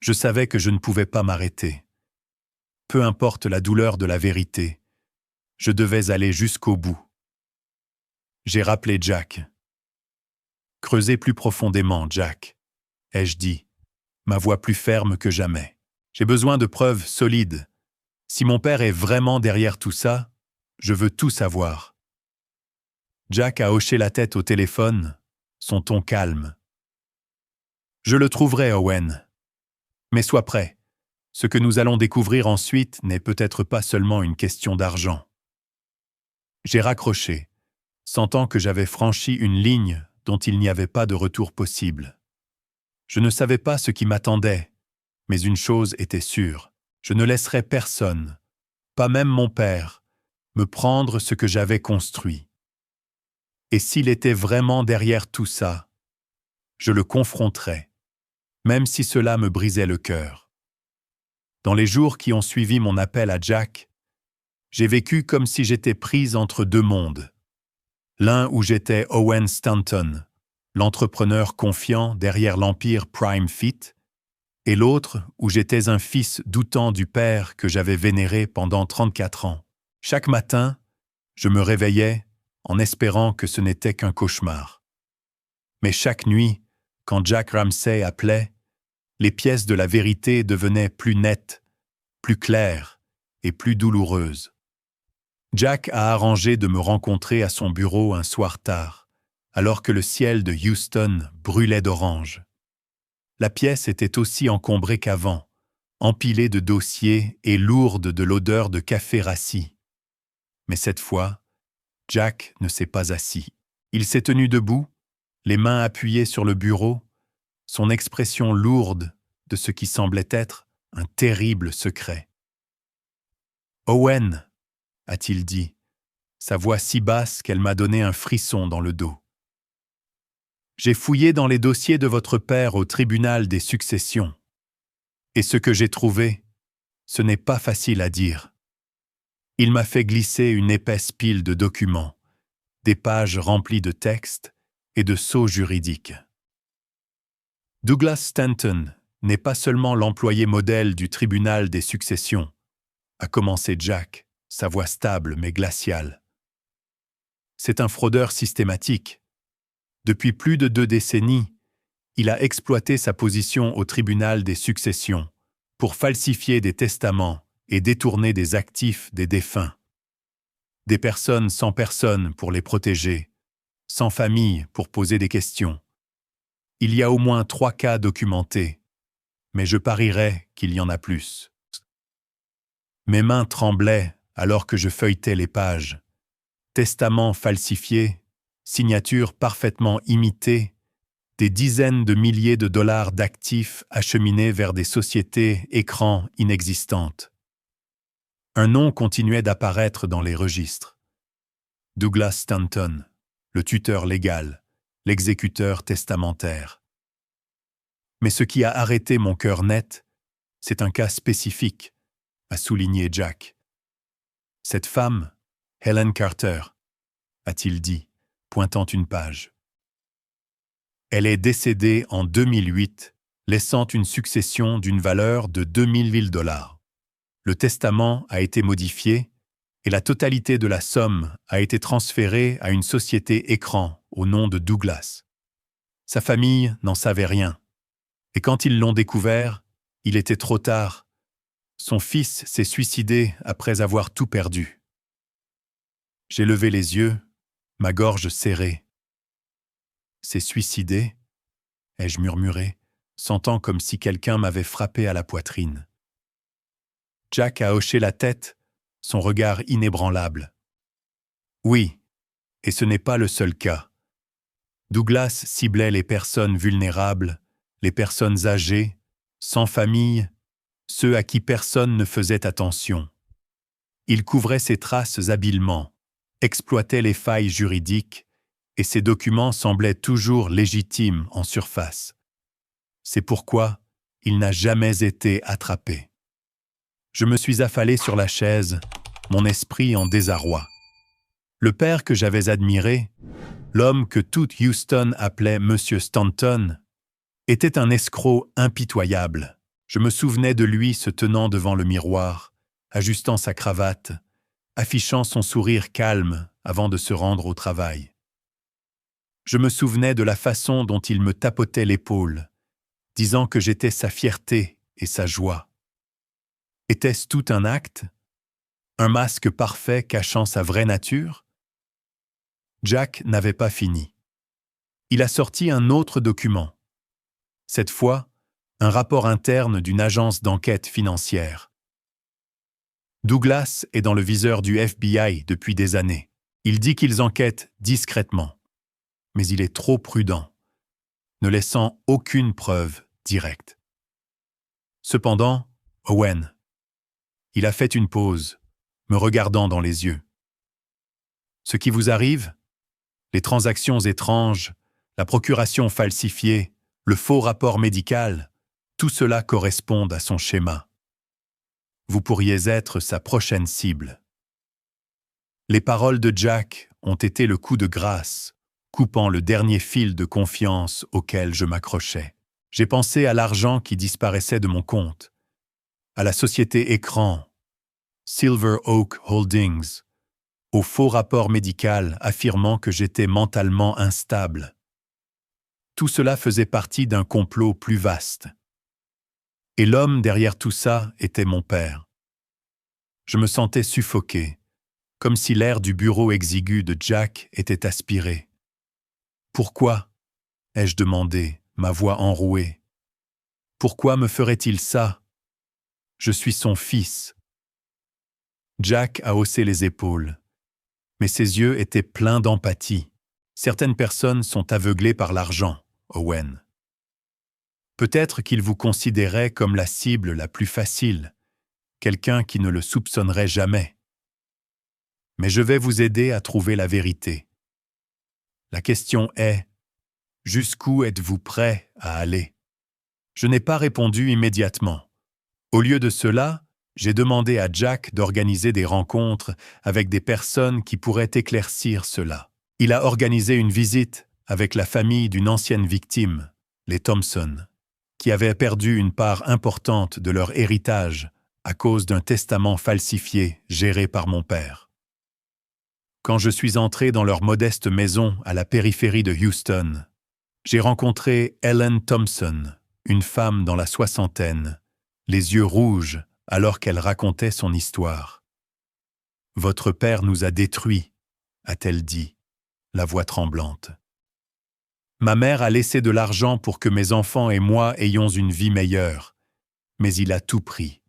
Je savais que je ne pouvais pas m'arrêter. Peu importe la douleur de la vérité, je devais aller jusqu'au bout. J'ai rappelé Jack. Creusez plus profondément, Jack, ai-je dit, ma voix plus ferme que jamais. J'ai besoin de preuves solides. Si mon père est vraiment derrière tout ça, je veux tout savoir. Jack a hoché la tête au téléphone, son ton calme. Je le trouverai, Owen. Mais sois prêt. Ce que nous allons découvrir ensuite n'est peut-être pas seulement une question d'argent. J'ai raccroché, sentant que j'avais franchi une ligne dont il n'y avait pas de retour possible. Je ne savais pas ce qui m'attendait, mais une chose était sûre, je ne laisserais personne, pas même mon père, me prendre ce que j'avais construit. Et s'il était vraiment derrière tout ça, je le confronterais, même si cela me brisait le cœur. Dans les jours qui ont suivi mon appel à Jack, j'ai vécu comme si j'étais prise entre deux mondes. L'un où j'étais Owen Stanton, l'entrepreneur confiant derrière l'empire Prime Fit, et l'autre où j'étais un fils doutant du père que j'avais vénéré pendant 34 ans. Chaque matin, je me réveillais en espérant que ce n'était qu'un cauchemar. Mais chaque nuit, quand Jack Ramsay appelait, les pièces de la vérité devenaient plus nettes, plus claires et plus douloureuses. Jack a arrangé de me rencontrer à son bureau un soir tard, alors que le ciel de Houston brûlait d'orange. La pièce était aussi encombrée qu'avant, empilée de dossiers et lourde de l'odeur de café rassis. Mais cette fois, Jack ne s'est pas assis. Il s'est tenu debout, les mains appuyées sur le bureau, son expression lourde de ce qui semblait être un terrible secret. « Owen !» a-t-il dit, sa voix si basse qu'elle m'a donné un frisson dans le dos. J'ai fouillé dans les dossiers de votre père au tribunal des successions. Et ce que j'ai trouvé, ce n'est pas facile à dire. Il m'a fait glisser une épaisse pile de documents, des pages remplies de textes et de sceaux juridiques. Douglas Stanton n'est pas seulement l'employé modèle du tribunal des successions, a commencé Jack, sa voix stable mais glaciale. C'est un fraudeur systématique. Depuis plus de 2 décennies, il a exploité sa position au tribunal des successions pour falsifier des testaments et détourner des actifs des défunts. Des personnes sans personne pour les protéger, sans famille pour poser des questions. Il y a au moins 3 cas documentés, mais je parierais qu'il y en a plus. Mes mains tremblaient alors que je feuilletais les pages. Testaments falsifiés, signatures parfaitement imitées, des dizaines de milliers de dollars d'actifs acheminés vers des sociétés écrans inexistantes. Un nom continuait d'apparaître dans les registres. Douglas Stanton, le tuteur légal, l'exécuteur testamentaire. Mais ce qui a arrêté mon cœur net, c'est un cas spécifique, a souligné Jack. Cette femme, Helen Carter, a-t-il dit, pointant une page. Elle est décédée en 2008, laissant une succession d'une valeur de 2000 $. Le testament a été modifié et la totalité de la somme a été transférée à une société écran au nom de Douglas. Sa famille n'en savait rien. Et quand ils l'ont découvert, il était trop tard. Son fils s'est suicidé après avoir tout perdu. J'ai levé les yeux, ma gorge serrée. S'est suicidé, ai-je murmuré, sentant comme si quelqu'un m'avait frappé à la poitrine. Jack a hoché la tête, son regard inébranlable. Oui, et ce n'est pas le seul cas. Douglas ciblait les personnes vulnérables, les personnes âgées, sans famille, ceux à qui personne ne faisait attention. Il couvrait ses traces habilement, exploitait les failles juridiques et ces documents semblaient toujours légitimes en surface. C'est pourquoi il n'a jamais été attrapé. Je me suis affalé sur la chaise, mon esprit en désarroi. Le père que j'avais admiré, l'homme que tout Houston appelait Monsieur Stanton, était un escroc impitoyable. Je me souvenais de lui se tenant devant le miroir, ajustant sa cravate, affichant son sourire calme avant de se rendre au travail. Je me souvenais de la façon dont il me tapotait l'épaule, disant que j'étais sa fierté et sa joie. Était-ce tout un acte? Un masque parfait cachant sa vraie nature? Jack n'avait pas fini. Il a sorti un autre document. Cette fois, un rapport interne d'une agence d'enquête financière. Douglas est dans le viseur du FBI depuis des années. Il dit qu'ils enquêtent discrètement. Mais il est trop prudent, ne laissant aucune preuve directe. Cependant, Owen, il a fait une pause, me regardant dans les yeux. Ce qui vous arrive, les transactions étranges, la procuration falsifiée, le faux rapport médical, tout cela correspond à son schéma. Vous pourriez être sa prochaine cible. Les paroles de Jack ont été le coup de grâce, coupant le dernier fil de confiance auquel je m'accrochais. J'ai pensé à l'argent qui disparaissait de mon compte, à la société écran, Silver Oak Holdings, au faux rapport médical affirmant que j'étais mentalement instable. Tout cela faisait partie d'un complot plus vaste. Et l'homme derrière tout ça était mon père. Je me sentais suffoqué, comme si l'air du bureau exigu de Jack était aspiré. « Pourquoi ?» ai-je demandé, ma voix enrouée. « Pourquoi me ferait-il ça? Je suis son fils. » Jack a haussé les épaules, mais ses yeux étaient pleins d'empathie. Certaines personnes sont aveuglées par l'argent, Owen. Peut-être qu'il vous considérait comme la cible la plus facile, quelqu'un qui ne le soupçonnerait jamais. Mais je vais vous aider à trouver la vérité. La question est, jusqu'où êtes-vous prêt à aller? Je n'ai pas répondu immédiatement. Au lieu de cela, j'ai demandé à Jack d'organiser des rencontres avec des personnes qui pourraient éclaircir cela. Il a organisé une visite avec la famille d'une ancienne victime, les Thompson, qui avaient perdu une part importante de leur héritage à cause d'un testament falsifié géré par mon père. Quand je suis entré dans leur modeste maison à la périphérie de Houston, j'ai rencontré Ellen Thompson, une femme dans la soixantaine, les yeux rouges alors qu'elle racontait son histoire. « Votre père nous a détruits », a-t-elle dit, la voix tremblante. « Ma mère a laissé de l'argent pour que mes enfants et moi ayons une vie meilleure, mais il a tout pris.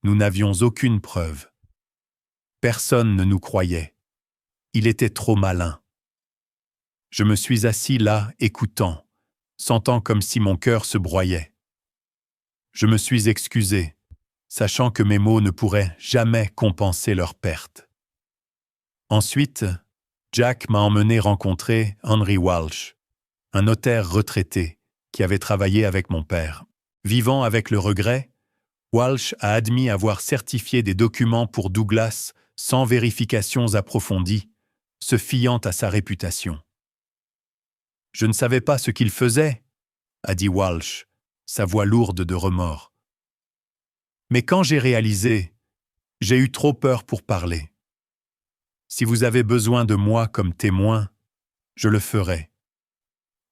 Nous n'avions aucune preuve. Personne ne nous croyait. Il était trop malin. » Je me suis assis là, écoutant, sentant comme si mon cœur se broyait. Je me suis excusé, sachant que mes mots ne pourraient jamais compenser leur perte. Ensuite, Jack m'a emmené rencontrer Henry Walsh, un notaire retraité qui avait travaillé avec mon père. Vivant avec le regret, Walsh a admis avoir certifié des documents pour Douglas sans vérifications approfondies, se fiant à sa réputation. « Je ne savais pas ce qu'il faisait, » a dit Walsh, sa voix lourde de remords. Mais quand j'ai réalisé, j'ai eu trop peur pour parler. Si vous avez besoin de moi comme témoin, je le ferai.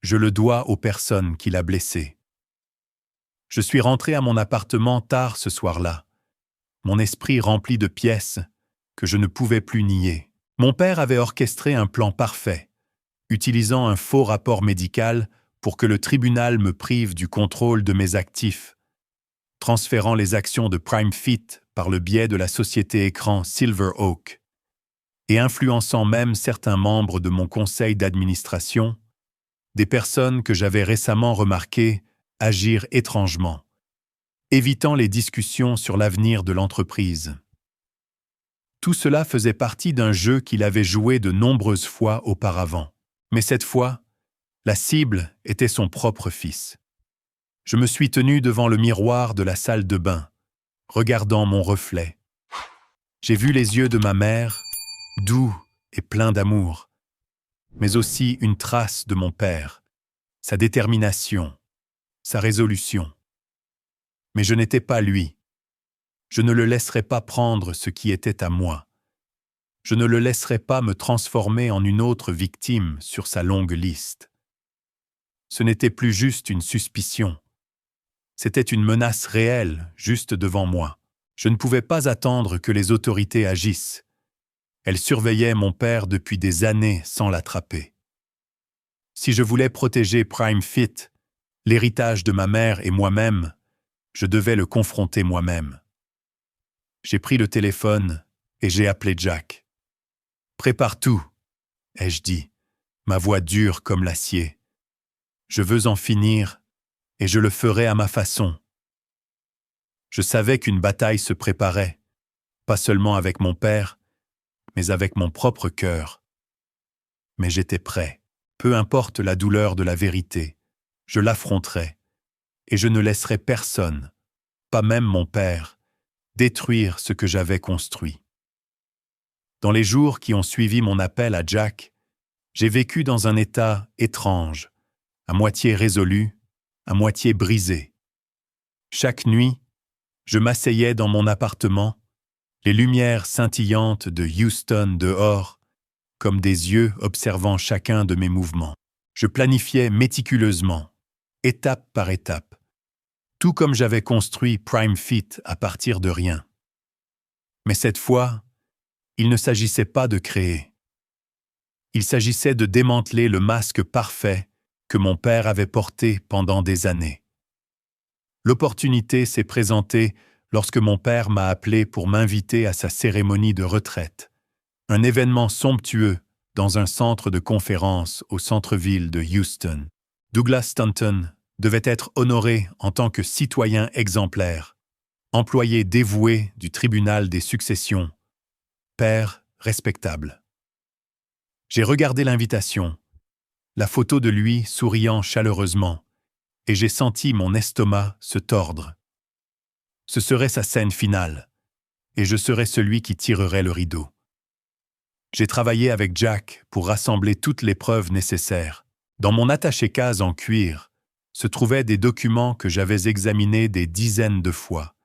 Je le dois aux personnes qui l'a blessé. Je suis rentré à mon appartement tard ce soir-là, mon esprit rempli de pièces que je ne pouvais plus nier. Mon père avait orchestré un plan parfait, utilisant un faux rapport médical pour que le tribunal me prive du contrôle de mes actifs, transférant les actions de PrimeFit par le biais de la société écran Silver Oak, et influençant même certains membres de mon conseil d'administration, des personnes que j'avais récemment remarquées agir étrangement, évitant les discussions sur l'avenir de l'entreprise. Tout cela faisait partie d'un jeu qu'il avait joué de nombreuses fois auparavant. Mais cette fois, la cible était son propre fils. Je me suis tenu devant le miroir de la salle de bain, regardant mon reflet. J'ai vu les yeux de ma mère, doux et pleins d'amour, mais aussi une trace de mon père, sa détermination, sa résolution. Mais je n'étais pas lui. Je ne le laisserais pas prendre ce qui était à moi. Je ne le laisserais pas me transformer en une autre victime sur sa longue liste. Ce n'était plus juste une suspicion. C'était une menace réelle, juste devant moi. Je ne pouvais pas attendre que les autorités agissent. Elles surveillaient mon père depuis des années sans l'attraper. Si je voulais protéger Prime Fit, l'héritage de ma mère et moi-même, je devais le confronter moi-même. J'ai pris le téléphone et j'ai appelé Jack. « Prépare tout », ai-je dit, ma voix dure comme l'acier. Je veux en finir et je le ferai à ma façon. Je savais qu'une bataille se préparait, pas seulement avec mon père, mais avec mon propre cœur. Mais j'étais prêt. Peu importe la douleur de la vérité, je l'affronterai, et je ne laisserai personne, pas même mon père, détruire ce que j'avais construit. Dans les jours qui ont suivi mon appel à Jack, j'ai vécu dans un état étrange, à moitié résolu, à moitié brisé. Chaque nuit, je m'asseyais dans mon appartement, les lumières scintillantes de Houston dehors, comme des yeux observant chacun de mes mouvements. Je planifiais méticuleusement, étape par étape, tout comme j'avais construit Prime Fit à partir de rien. Mais cette fois, il ne s'agissait pas de créer. Il s'agissait de démanteler le masque parfait que mon père avait porté pendant des années. L'opportunité s'est présentée lorsque mon père m'a appelé pour m'inviter à sa cérémonie de retraite, un événement somptueux dans un centre de conférence au centre-ville de Houston. Douglas Stanton devait être honoré en tant que citoyen exemplaire, employé dévoué du tribunal des successions, père respectable. J'ai regardé l'invitation, la photo de lui souriant chaleureusement, et j'ai senti mon estomac se tordre. Ce serait sa scène finale, et je serais celui qui tirerait le rideau. J'ai travaillé avec Jack pour rassembler toutes les preuves nécessaires. Dans mon attaché-case en cuir se trouvaient des documents que j'avais examinés des dizaines de fois.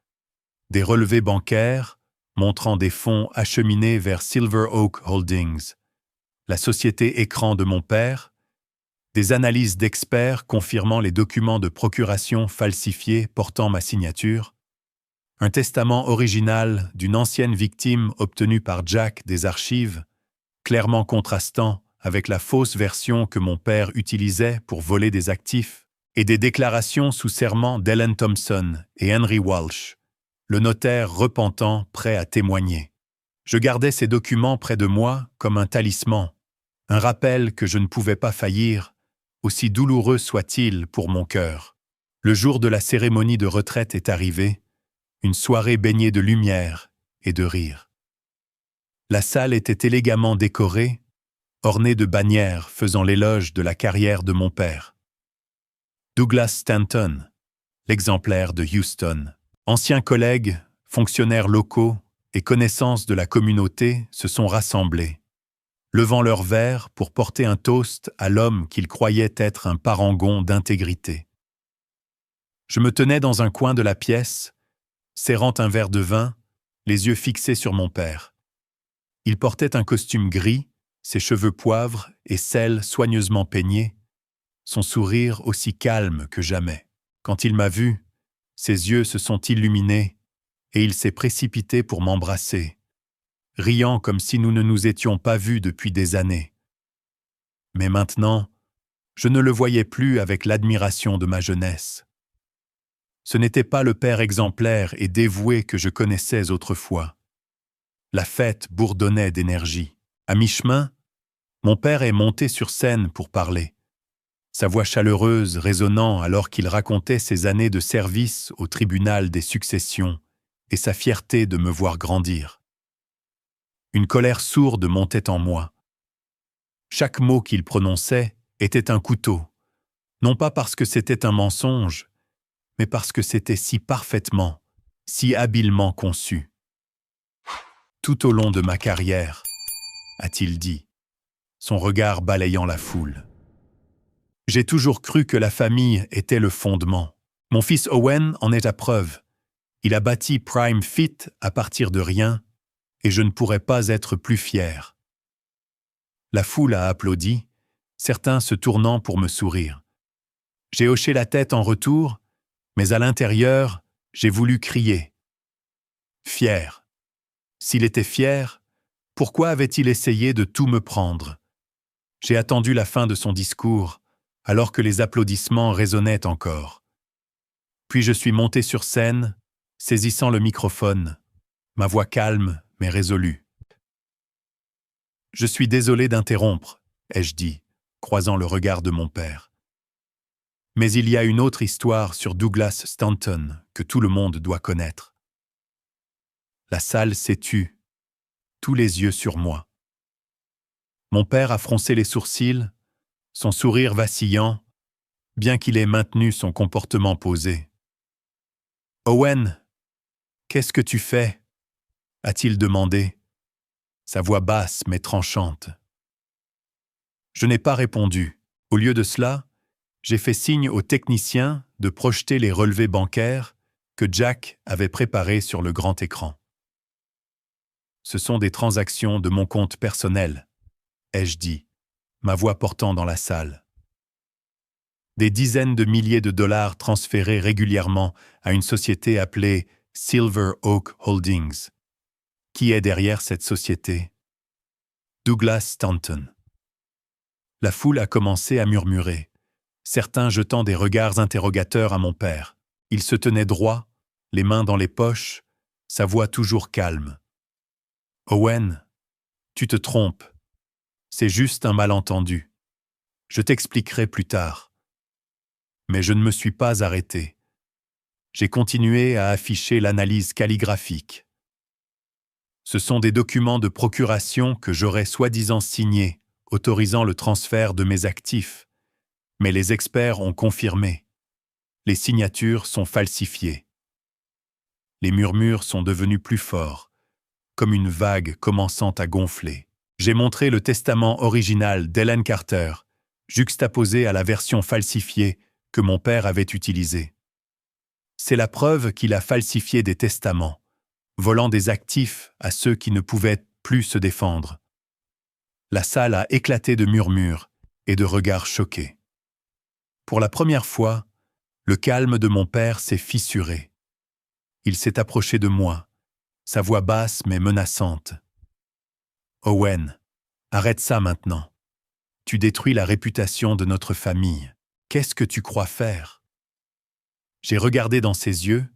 Des relevés bancaires montrant des fonds acheminés vers Silver Oak Holdings, la société écran de mon père, des analyses d'experts confirmant les documents de procuration falsifiés portant ma signature, un testament original d'une ancienne victime obtenu par Jack des archives, clairement contrastant avec la fausse version que mon père utilisait pour voler des actifs, et des déclarations sous serment d'Ellen Thompson et Henry Walsh, le notaire repentant prêt à témoigner. Je gardais ces documents près de moi comme un talisman, un rappel que je ne pouvais pas faillir, aussi douloureux soit-il pour mon cœur. Le jour de la cérémonie de retraite est arrivé, une soirée baignée de lumière et de rire. La salle était élégamment décorée, ornée de bannières faisant l'éloge de la carrière de mon père. Douglas Stanton, l'exemplaire de Houston. Anciens collègues, fonctionnaires locaux et connaissances de la communauté se sont rassemblés, levant leurs verres pour porter un toast à l'homme qu'ils croyaient être un parangon d'intégrité. Je me tenais dans un coin de la pièce, serrant un verre de vin, les yeux fixés sur mon père. Il portait un costume gris, ses cheveux poivre et sel soigneusement peignés, son sourire aussi calme que jamais. Quand il m'a vu, ses yeux se sont illuminés et il s'est précipité pour m'embrasser, riant comme si nous ne nous étions pas vus depuis des années. Mais maintenant, je ne le voyais plus avec l'admiration de ma jeunesse. Ce n'était pas le père exemplaire et dévoué que je connaissais autrefois. La fête bourdonnait d'énergie. À mi-chemin, mon père est monté sur scène pour parler, sa voix chaleureuse résonnant alors qu'il racontait ses années de service au tribunal des successions et sa fierté de me voir grandir. Une colère sourde montait en moi. Chaque mot qu'il prononçait était un couteau, non pas parce que c'était un mensonge, mais parce que c'était si parfaitement, si habilement conçu. Tout au long de ma carrière, a-t-il dit, son regard balayant la foule. J'ai toujours cru que la famille était le fondement. Mon fils Owen en est la preuve. Il a bâti Prime Fit à partir de rien, et je ne pourrais pas être plus fier. La foule a applaudi, certains se tournant pour me sourire. J'ai hoché la tête en retour, mais à l'intérieur, j'ai voulu crier. Fier. S'il était fier, pourquoi avait-il essayé de tout me prendre? J'ai attendu la fin de son discours, alors que les applaudissements résonnaient encore. Puis je suis monté sur scène, saisissant le microphone, ma voix calme mais résolue. « Je suis désolé d'interrompre, » ai-je dit, croisant le regard de mon père. Mais il y a une autre histoire sur Douglas Stanton que tout le monde doit connaître. La salle s'est tue, tous les yeux sur moi. Mon père a froncé les sourcils, son sourire vacillant, bien qu'il ait maintenu son comportement posé. « Owen, qu'est-ce que tu fais ?» a-t-il demandé, sa voix basse mais tranchante. Je n'ai pas répondu. Au lieu de cela, j'ai fait signe au technicien de projeter les relevés bancaires que Jack avait préparés sur le grand écran. Ce sont des transactions de mon compte personnel, ai-je dit, ma voix portant dans la salle. Des dizaines de milliers de dollars transférés régulièrement à une société appelée Silver Oak Holdings. Qui est derrière cette société? Douglas Stanton. La foule a commencé à murmurer, certains jetant des regards interrogateurs à mon père. Il se tenait droit, les mains dans les poches, sa voix toujours calme. « Owen, tu te trompes. C'est juste un malentendu. Je t'expliquerai plus tard. » Mais je ne me suis pas arrêté. J'ai continué à afficher l'analyse calligraphique. Ce sont des documents de procuration que j'aurais soi-disant signés, autorisant le transfert de mes actifs. Mais les experts ont confirmé. Les signatures sont falsifiées. Les murmures sont devenus plus forts, comme une vague commençant à gonfler. J'ai montré le testament original d'Helen Carter, juxtaposé à la version falsifiée que mon père avait utilisée. C'est la preuve qu'il a falsifié des testaments, volant des actifs à ceux qui ne pouvaient plus se défendre. La salle a éclaté de murmures et de regards choqués. Pour la première fois, le calme de mon père s'est fissuré. Il s'est approché de moi, sa voix basse mais menaçante. « Owen, arrête ça maintenant. Tu détruis la réputation de notre famille. Qu'est-ce que tu crois faire ?» J'ai regardé dans ses yeux,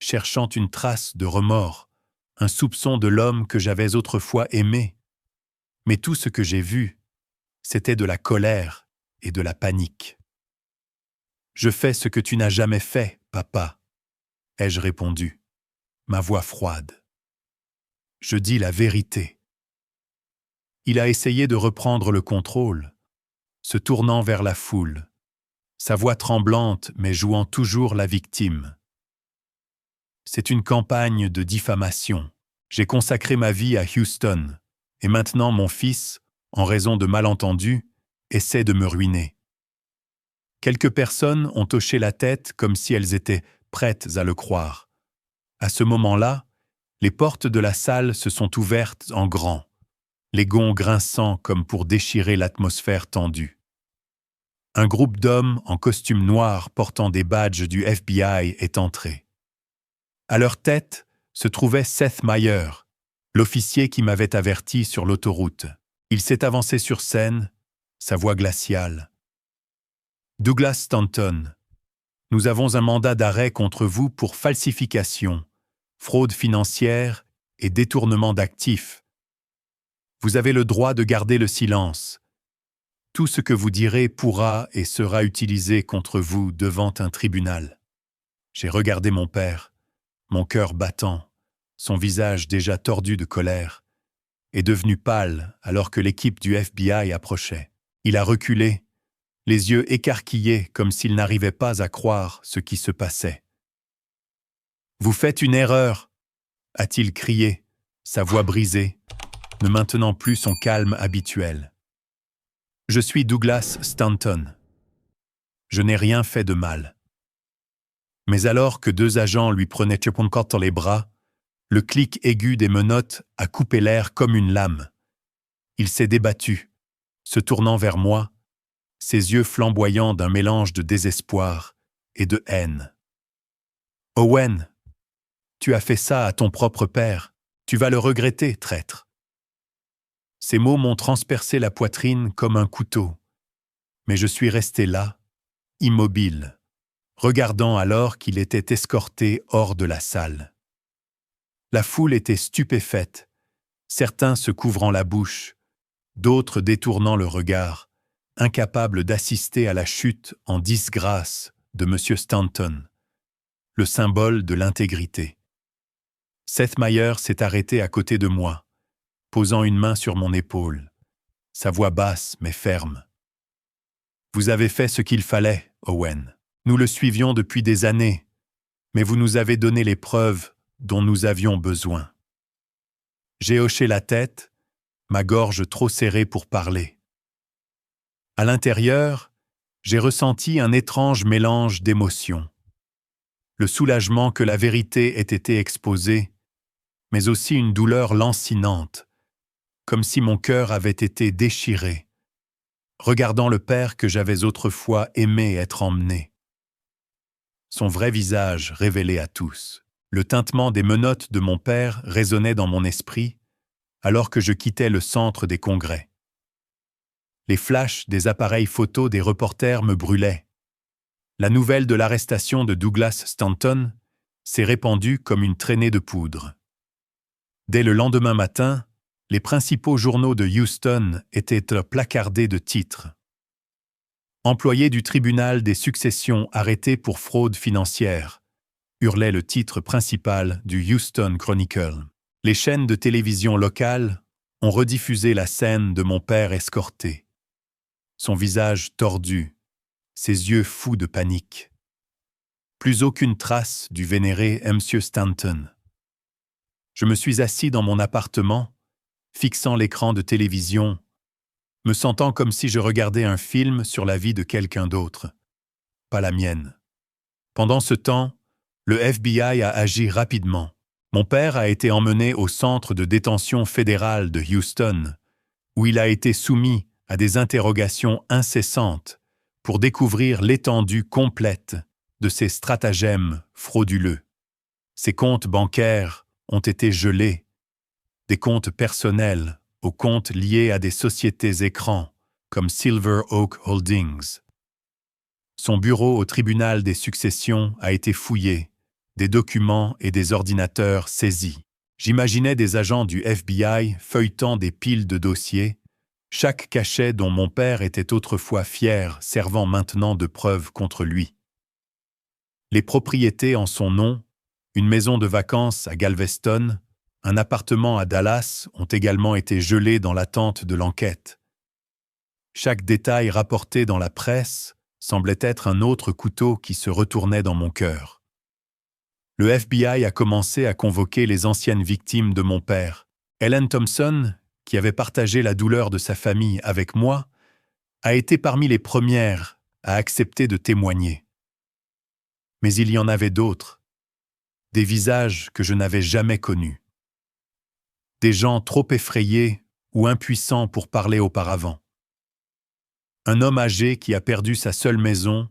cherchant une trace de remords, un soupçon de l'homme que j'avais autrefois aimé. Mais tout ce que j'ai vu, c'était de la colère et de la panique. « Je fais ce que tu n'as jamais fait, papa, » ai-je répondu, ma voix froide. « Je dis la vérité. » Il a essayé de reprendre le contrôle, se tournant vers la foule, sa voix tremblante mais jouant toujours la victime. C'est une campagne de diffamation. J'ai consacré ma vie à Houston, et maintenant mon fils, en raison de malentendus, essaie de me ruiner. Quelques personnes ont hoché la tête comme si elles étaient prêtes à le croire. À ce moment-là, les portes de la salle se sont ouvertes en grand, les gonds grinçant comme pour déchirer l'atmosphère tendue. Un groupe d'hommes en costume noir portant des badges du FBI est entré. À leur tête se trouvait Seth Meyer, l'officier qui m'avait averti sur l'autoroute. Il s'est avancé sur scène, sa voix glaciale. « Douglas Stanton, nous avons un mandat d'arrêt contre vous pour falsification, fraude financière et détournement d'actifs. Vous avez le droit de garder le silence. Tout ce que vous direz pourra et sera utilisé contre vous devant un tribunal. » J'ai regardé mon père, mon cœur battant, son visage déjà tordu de colère, est devenu pâle alors que l'équipe du FBI approchait. Il a reculé, les yeux écarquillés comme s'il n'arrivait pas à croire ce qui se passait. « Vous faites une erreur !» a-t-il crié, sa voix brisée, ne maintenant plus son calme habituel. « Je suis Douglas Stanton. Je n'ai rien fait de mal. » Mais alors que 2 agents lui prenaient dans les bras, le clic aigu des menottes a coupé l'air comme une lame. Il s'est débattu, se tournant vers moi, ses yeux flamboyants d'un mélange de désespoir et de haine. « Owen, tu as fait ça à ton propre père. Tu vas le regretter, traître. » Ces mots m'ont transpercé la poitrine comme un couteau. Mais je suis resté là, immobile, regardant alors qu'il était escorté hors de la salle. La foule était stupéfaite, certains se couvrant la bouche, d'autres détournant le regard, incapables d'assister à la chute en disgrâce de M. Stanton, le symbole de l'intégrité. Seth Meyers s'est arrêté à côté de moi, posant une main sur mon épaule, sa voix basse mais ferme. « Vous avez fait ce qu'il fallait, Owen. Nous le suivions depuis des années, mais vous nous avez donné les preuves dont nous avions besoin. » J'ai hoché la tête, ma gorge trop serrée pour parler. À l'intérieur, j'ai ressenti un étrange mélange d'émotions. Le soulagement que la vérité ait été exposée, mais aussi une douleur lancinante, comme si mon cœur avait été déchiré, regardant le père que j'avais autrefois aimé être emmené. Son vrai visage révélé à tous. Le tintement des menottes de mon père résonnait dans mon esprit, alors que je quittais le centre des congrès. Les flashs des appareils photos des reporters me brûlaient. La nouvelle de l'arrestation de Douglas Stanton s'est répandue comme une traînée de poudre. Dès le lendemain matin, les principaux journaux de Houston étaient placardés de titres. Employé du tribunal des successions arrêté pour fraude financière, hurlait le titre principal du Houston Chronicle. Les chaînes de télévision locales ont rediffusé la scène de mon père escorté. Son visage tordu, ses yeux fous de panique. Plus aucune trace du vénéré M. Stanton. Je me suis assis dans mon appartement, fixant l'écran de télévision, me sentant comme si je regardais un film sur la vie de quelqu'un d'autre, pas la mienne. Pendant ce temps, le FBI a agi rapidement. Mon père a été emmené au centre de détention fédéral de Houston, où il a été soumis à des interrogations incessantes pour découvrir l'étendue complète de ses stratagèmes frauduleux. Ses comptes bancaires ont été gelés, des comptes personnels aux comptes liés à des sociétés écrans comme Silver Oak Holdings. Son bureau au tribunal des successions a été fouillé, des documents et des ordinateurs saisis. J'imaginais des agents du FBI feuilletant des piles de dossiers, chaque cachet dont mon père était autrefois fier servant maintenant de preuve contre lui. Les propriétés en son nom, une maison de vacances à Galveston, un appartement à Dallas ont également été gelés dans l'attente de l'enquête. Chaque détail rapporté dans la presse semblait être un autre couteau qui se retournait dans mon cœur. Le FBI a commencé à convoquer les anciennes victimes de mon père. Ellen Thompson, qui avait partagé la douleur de sa famille avec moi, a été parmi les premières à accepter de témoigner. Mais il y en avait d'autres, des visages que je n'avais jamais connus, des gens trop effrayés ou impuissants pour parler auparavant. Un homme âgé qui a perdu sa seule maison,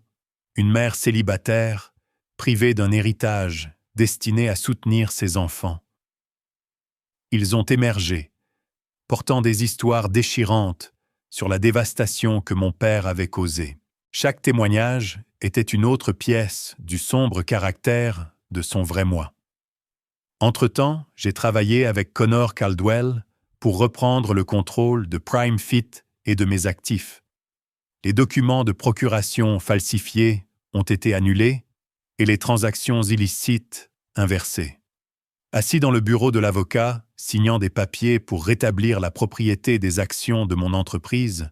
une mère célibataire, privée d'un héritage destiné à soutenir ses enfants. Ils ont émergé, portant des histoires déchirantes sur la dévastation que mon père avait causée. Chaque témoignage était une autre pièce du sombre caractère de son vrai moi. Entre-temps, j'ai travaillé avec Connor Caldwell pour reprendre le contrôle de Prime Fit et de mes actifs. Les documents de procuration falsifiés ont été annulés et les transactions illicites inversées. Assis dans le bureau de l'avocat, signant des papiers pour rétablir la propriété des actions de mon entreprise,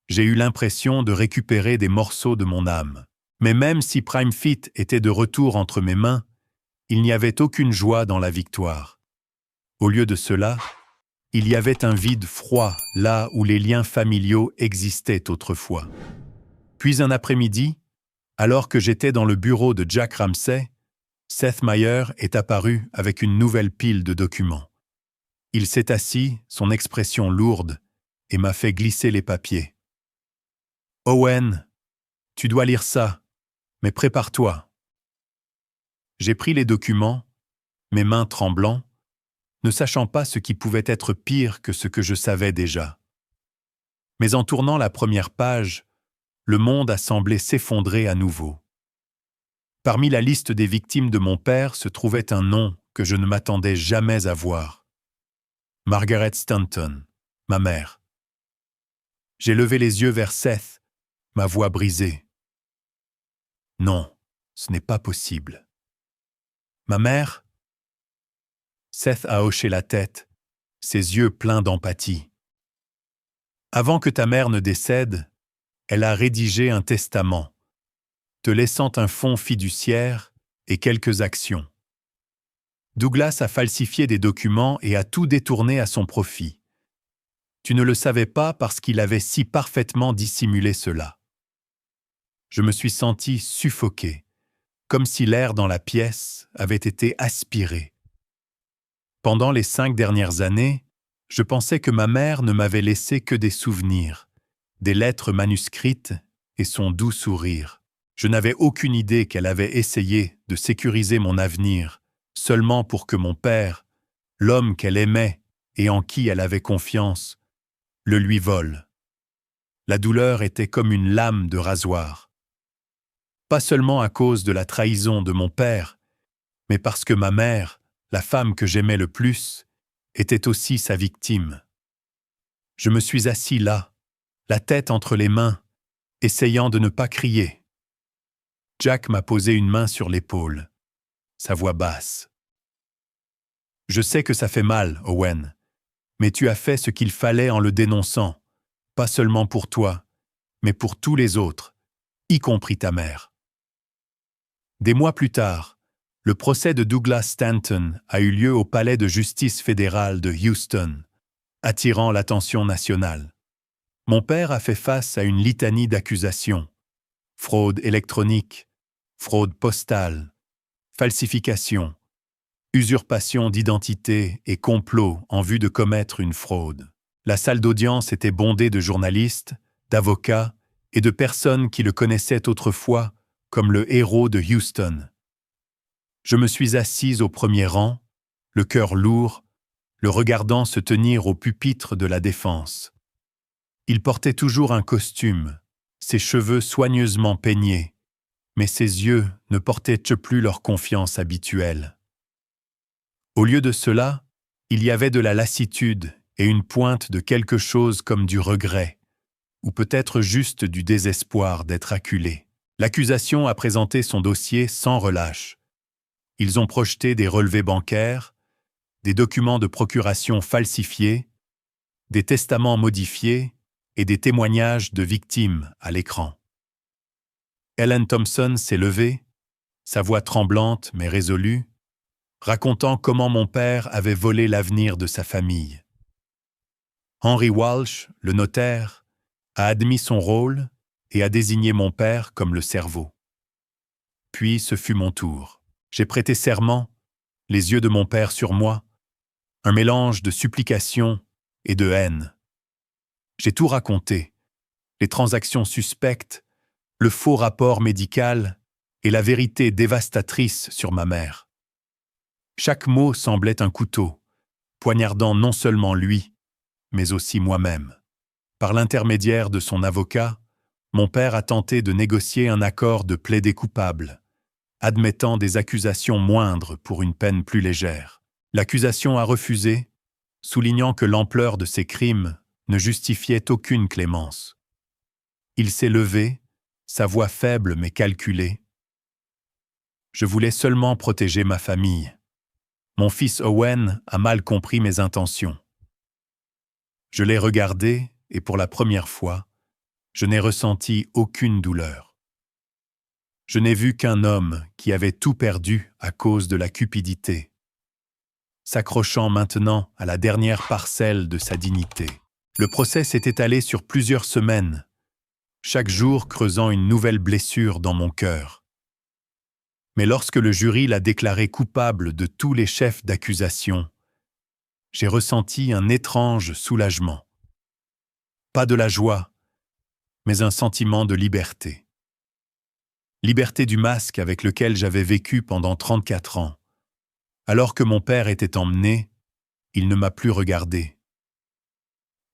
j'ai eu l'impression de récupérer des morceaux de mon âme. Mais même si PrimeFit était de retour entre mes mains, il n'y avait aucune joie dans la victoire. Au lieu de cela, il y avait un vide froid là où les liens familiaux existaient autrefois. Puis un après-midi, alors que j'étais dans le bureau de Jack Ramsay, Seth Meyer est apparu avec une nouvelle pile de documents. Il s'est assis, son expression lourde, et m'a fait glisser les papiers. « Owen, tu dois lire ça, mais prépare-toi. » J'ai pris les documents, mes mains tremblant, ne sachant pas ce qui pouvait être pire que ce que je savais déjà. Mais en tournant la première page, le monde a semblé s'effondrer à nouveau. Parmi la liste des victimes de mon père se trouvait un nom que je ne m'attendais jamais à voir. Margaret Stanton, ma mère. J'ai levé les yeux vers Seth, ma voix brisée. Non, ce n'est pas possible. Ma mère? Seth a hoché la tête, ses yeux pleins d'empathie. Avant que ta mère ne décède, elle a rédigé un testament, te laissant un fonds fiduciaire et quelques actions. Douglas a falsifié des documents et a tout détourné à son profit. Tu ne le savais pas parce qu'il avait si parfaitement dissimulé cela. Je me suis senti suffoqué, comme si l'air dans la pièce avait été aspiré. Pendant les 5 dernières années, je pensais que ma mère ne m'avait laissé que des souvenirs, des lettres manuscrites et son doux sourire. Je n'avais aucune idée qu'elle avait essayé de sécuriser mon avenir, seulement pour que mon père, l'homme qu'elle aimait et en qui elle avait confiance, le lui vole. La douleur était comme une lame de rasoir. Pas seulement à cause de la trahison de mon père, mais parce que ma mère, la femme que j'aimais le plus, était aussi sa victime. Je me suis assis là, la tête entre les mains, essayant de ne pas crier. Jack m'a posé une main sur l'épaule, sa voix basse. « Je sais que ça fait mal, Owen, mais tu as fait ce qu'il fallait en le dénonçant, pas seulement pour toi, mais pour tous les autres, y compris ta mère. » Des mois plus tard, le procès de Douglas Stanton a eu lieu au palais de justice fédéral de Houston, attirant l'attention nationale. Mon père a fait face à une litanie d'accusations. Fraude électronique, fraude postale, falsification, usurpation d'identité et complot en vue de commettre une fraude. La salle d'audience était bondée de journalistes, d'avocats et de personnes qui le connaissaient autrefois comme le héros de Houston. Je me suis assise au premier rang, le cœur lourd, le regardant se tenir au pupitre de la défense. Il portait toujours un costume, ses cheveux soigneusement peignés, mais ses yeux ne portaient plus leur confiance habituelle. Au lieu de cela, il y avait de la lassitude et une pointe de quelque chose comme du regret, ou peut-être juste du désespoir d'être acculé. L'accusation a présenté son dossier sans relâche. Ils ont projeté des relevés bancaires, des documents de procuration falsifiés, des testaments modifiés et des témoignages de victimes à l'écran. Ellen Thompson s'est levée, sa voix tremblante mais résolue, racontant comment mon père avait volé l'avenir de sa famille. Henry Walsh, le notaire, a admis son rôle et a désigné mon père comme le cerveau. Puis ce fut mon tour. J'ai prêté serment, les yeux de mon père sur moi, un mélange de supplication et de haine. J'ai tout raconté, les transactions suspectes, le faux rapport médical et la vérité dévastatrice sur ma mère. Chaque mot semblait un couteau, poignardant non seulement lui, mais aussi moi-même. Par l'intermédiaire de son avocat, mon père a tenté de négocier un accord de plaidé coupable, admettant des accusations moindres pour une peine plus légère. L'accusation a refusé, soulignant que l'ampleur de ses crimes ne justifiait aucune clémence. Il s'est levé, sa voix faible mais calculée. Je voulais seulement protéger ma famille. Mon fils Owen a mal compris mes intentions. Je l'ai regardé et pour la première fois, je n'ai ressenti aucune douleur. Je n'ai vu qu'un homme qui avait tout perdu à cause de la cupidité, s'accrochant maintenant à la dernière parcelle de sa dignité. Le procès s'est étalé sur plusieurs semaines, chaque jour creusant une nouvelle blessure dans mon cœur. Mais lorsque le jury l'a déclaré coupable de tous les chefs d'accusation, j'ai ressenti un étrange soulagement. Pas de la joie, mais un sentiment de liberté. Liberté du masque avec lequel j'avais vécu pendant 34 ans. Alors que mon père était emmené, il ne m'a plus regardé.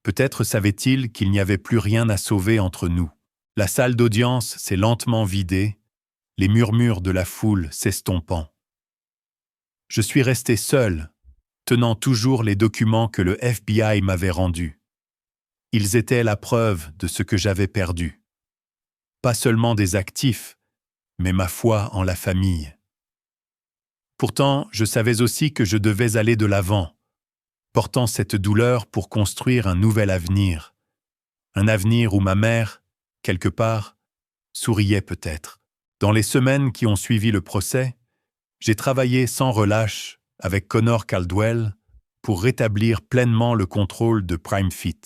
Peut-être savait-il qu'il n'y avait plus rien à sauver entre nous. La salle d'audience s'est lentement vidée, les murmures de la foule s'estompant. Je suis resté seul, tenant toujours les documents que le FBI m'avait rendus. Ils étaient la preuve de ce que j'avais perdu. Pas seulement des actifs, mais ma foi en la famille. Pourtant, je savais aussi que je devais aller de l'avant, portant cette douleur pour construire un nouvel avenir. Un avenir où ma mère, quelque part, souriait peut-être. Dans les semaines qui ont suivi le procès, j'ai travaillé sans relâche avec Connor Caldwell pour rétablir pleinement le contrôle de PrimeFit.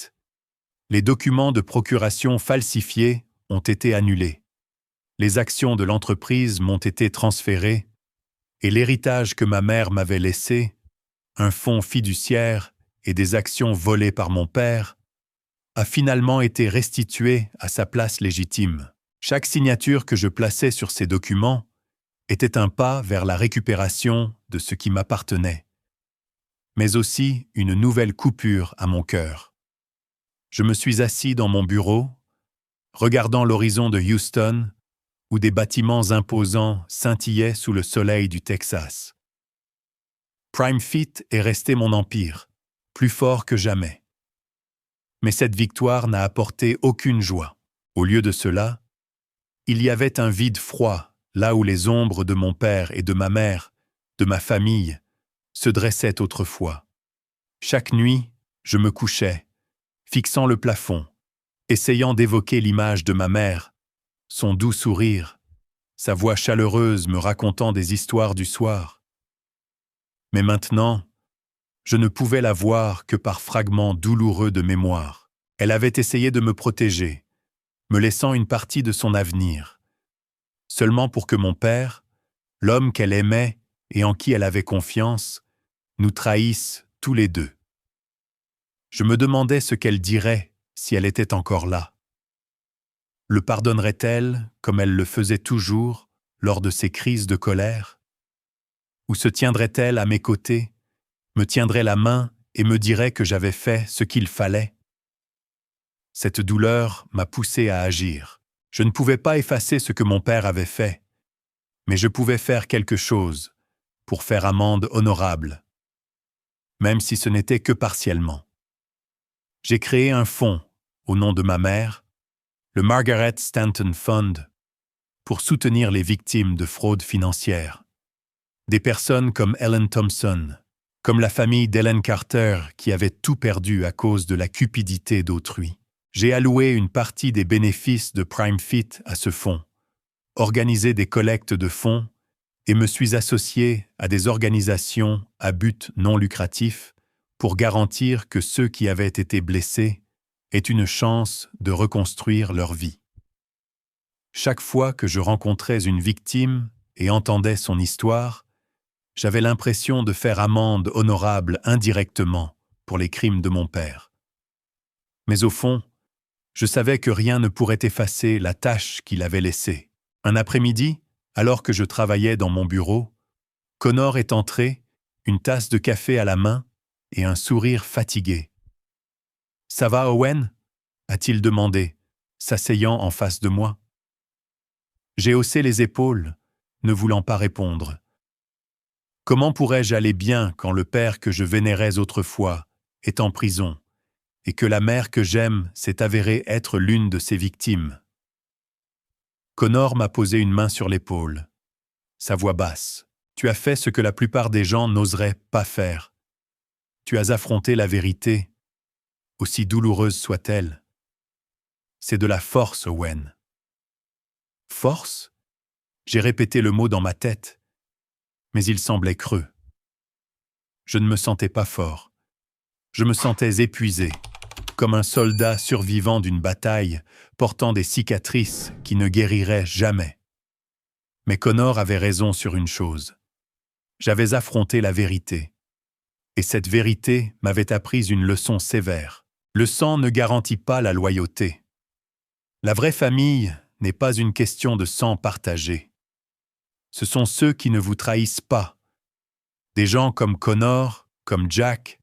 Les documents de procuration falsifiés ont été annulés. Les actions de l'entreprise m'ont été transférées et l'héritage que ma mère m'avait laissé, un fonds fiduciaire et des actions volées par mon père, a finalement été restitué à sa place légitime. Chaque signature que je plaçais sur ces documents était un pas vers la récupération de ce qui m'appartenait, mais aussi une nouvelle coupure à mon cœur. Je me suis assis dans mon bureau, regardant l'horizon de Houston, où des bâtiments imposants scintillaient sous le soleil du Texas. PrimeFit est resté mon empire, plus fort que jamais. Mais cette victoire n'a apporté aucune joie. Au lieu de cela, il y avait un vide froid, là où les ombres de mon père et de ma mère, de ma famille, se dressaient autrefois. Chaque nuit, je me couchais, fixant le plafond, essayant d'évoquer l'image de ma mère, son doux sourire, sa voix chaleureuse me racontant des histoires du soir. Mais maintenant, je ne pouvais la voir que par fragments douloureux de mémoire. Elle avait essayé de me protéger, me laissant une partie de son avenir, seulement pour que mon père, l'homme qu'elle aimait et en qui elle avait confiance, nous trahisse tous les deux. Je me demandais ce qu'elle dirait si elle était encore là. Le pardonnerait-elle comme elle le faisait toujours lors de ses crises de colère? Ou se tiendrait-elle à mes côtés, me tiendrait la main et me dirait que j'avais fait ce qu'il fallait? Cette douleur m'a poussé à agir. Je ne pouvais pas effacer ce que mon père avait fait, mais je pouvais faire quelque chose pour faire amende honorable, même si ce n'était que partiellement. J'ai créé un fonds au nom de ma mère, le Margaret Stanton Fund, pour soutenir les victimes de fraude financière. Des personnes comme Ellen Thompson, comme la famille d'Ellen Carter qui avait tout perdu à cause de la cupidité d'autrui. J'ai alloué une partie des bénéfices de PrimeFit à ce fonds, organisé des collectes de fonds et me suis associé à des organisations à but non lucratif pour garantir que ceux qui avaient été blessés aient une chance de reconstruire leur vie. Chaque fois que je rencontrais une victime et entendais son histoire, j'avais l'impression de faire amende honorable indirectement pour les crimes de mon père. Mais au fond, je savais que rien ne pourrait effacer la tache qu'il avait laissée. Un après-midi, alors que je travaillais dans mon bureau, Connor est entré, une tasse de café à la main et un sourire fatigué. « Ça va, Owen ?» a-t-il demandé, s'asseyant en face de moi. J'ai haussé les épaules, ne voulant pas répondre. Comment pourrais-je aller bien quand le père que je vénérais autrefois est en prison et que la mère que j'aime s'est avérée être l'une de ses victimes? Connor m'a posé une main sur l'épaule, sa voix basse. Tu as fait ce que la plupart des gens n'oseraient pas faire. Tu as affronté la vérité, aussi douloureuse soit-elle. C'est de la force, Owen. Force? J'ai répété le mot dans ma tête, mais il semblait creux. Je ne me sentais pas fort. Je me sentais épuisé, comme un soldat survivant d'une bataille, portant des cicatrices qui ne guériraient jamais. Mais Connor avait raison sur une chose. J'avais affronté la vérité. Et cette vérité m'avait appris une leçon sévère. Le sang ne garantit pas la loyauté. La vraie famille n'est pas une question de sang partagé. Ce sont ceux qui ne vous trahissent pas. Des gens comme Connor, comme Jack,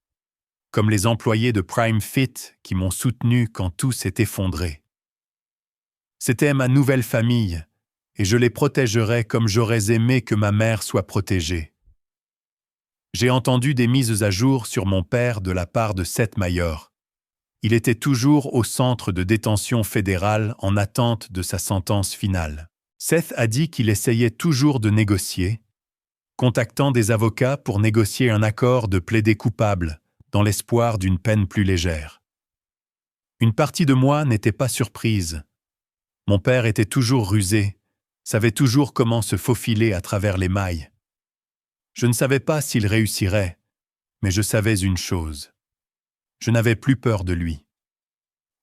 comme les employés de Prime Fit qui m'ont soutenu quand tout s'est effondré. C'était ma nouvelle famille, et je les protégerais comme j'aurais aimé que ma mère soit protégée. J'ai entendu des mises à jour sur mon père de la part de Seth Mayor. Il était toujours au centre de détention fédérale en attente de sa sentence finale. Seth a dit qu'il essayait toujours de négocier, contactant des avocats pour négocier un accord de plaider coupable, dans l'espoir d'une peine plus légère. Une partie de moi n'était pas surprise. Mon père était toujours rusé, savait toujours comment se faufiler à travers les mailles. Je ne savais pas s'il réussirait, mais je savais une chose. Je n'avais plus peur de lui.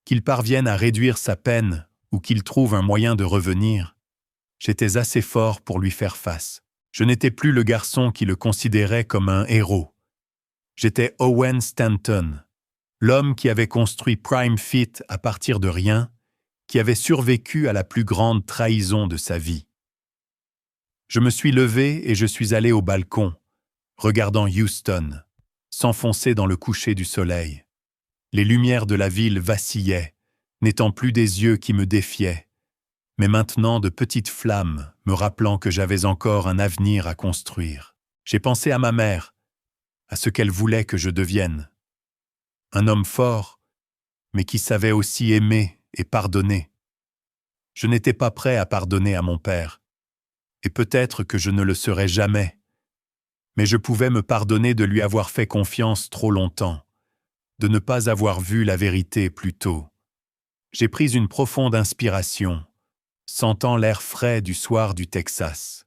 Qu'il parvienne à réduire sa peine ou qu'il trouve un moyen de revenir, j'étais assez fort pour lui faire face. Je n'étais plus le garçon qui le considérait comme un héros. J'étais Owen Stanton, l'homme qui avait construit Prime Fit à partir de rien, qui avait survécu à la plus grande trahison de sa vie. Je me suis levé et je suis allé au balcon, regardant Houston, s'enfoncer dans le coucher du soleil. Les lumières de la ville vacillaient, n'étant plus des yeux qui me défiaient, mais maintenant de petites flammes me rappelant que j'avais encore un avenir à construire. J'ai pensé à ma mère, à ce qu'elle voulait que je devienne. Un homme fort, mais qui savait aussi aimer et pardonner. Je n'étais pas prêt à pardonner à mon père, et peut-être que je ne le serais jamais. Mais je pouvais me pardonner de lui avoir fait confiance trop longtemps, de ne pas avoir vu la vérité plus tôt. J'ai pris une profonde inspiration, sentant l'air frais du soir du Texas.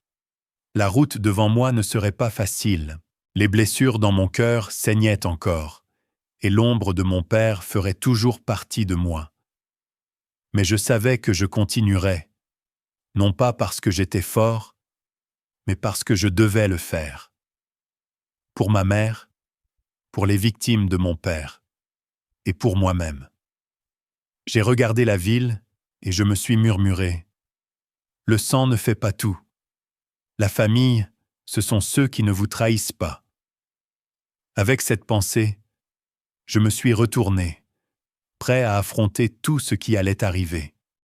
La route devant moi ne serait pas facile. Les blessures dans mon cœur saignaient encore, et l'ombre de mon père ferait toujours partie de moi. Mais je savais que je continuerais, non pas parce que j'étais fort, mais parce que je devais le faire. Pour ma mère, pour les victimes de mon père, et pour moi-même. J'ai regardé la ville et je me suis murmuré. Le sang ne fait pas tout. La famille, ce sont ceux qui ne vous trahissent pas. Avec cette pensée, je me suis retourné, prêt à affronter tout ce qui allait arriver.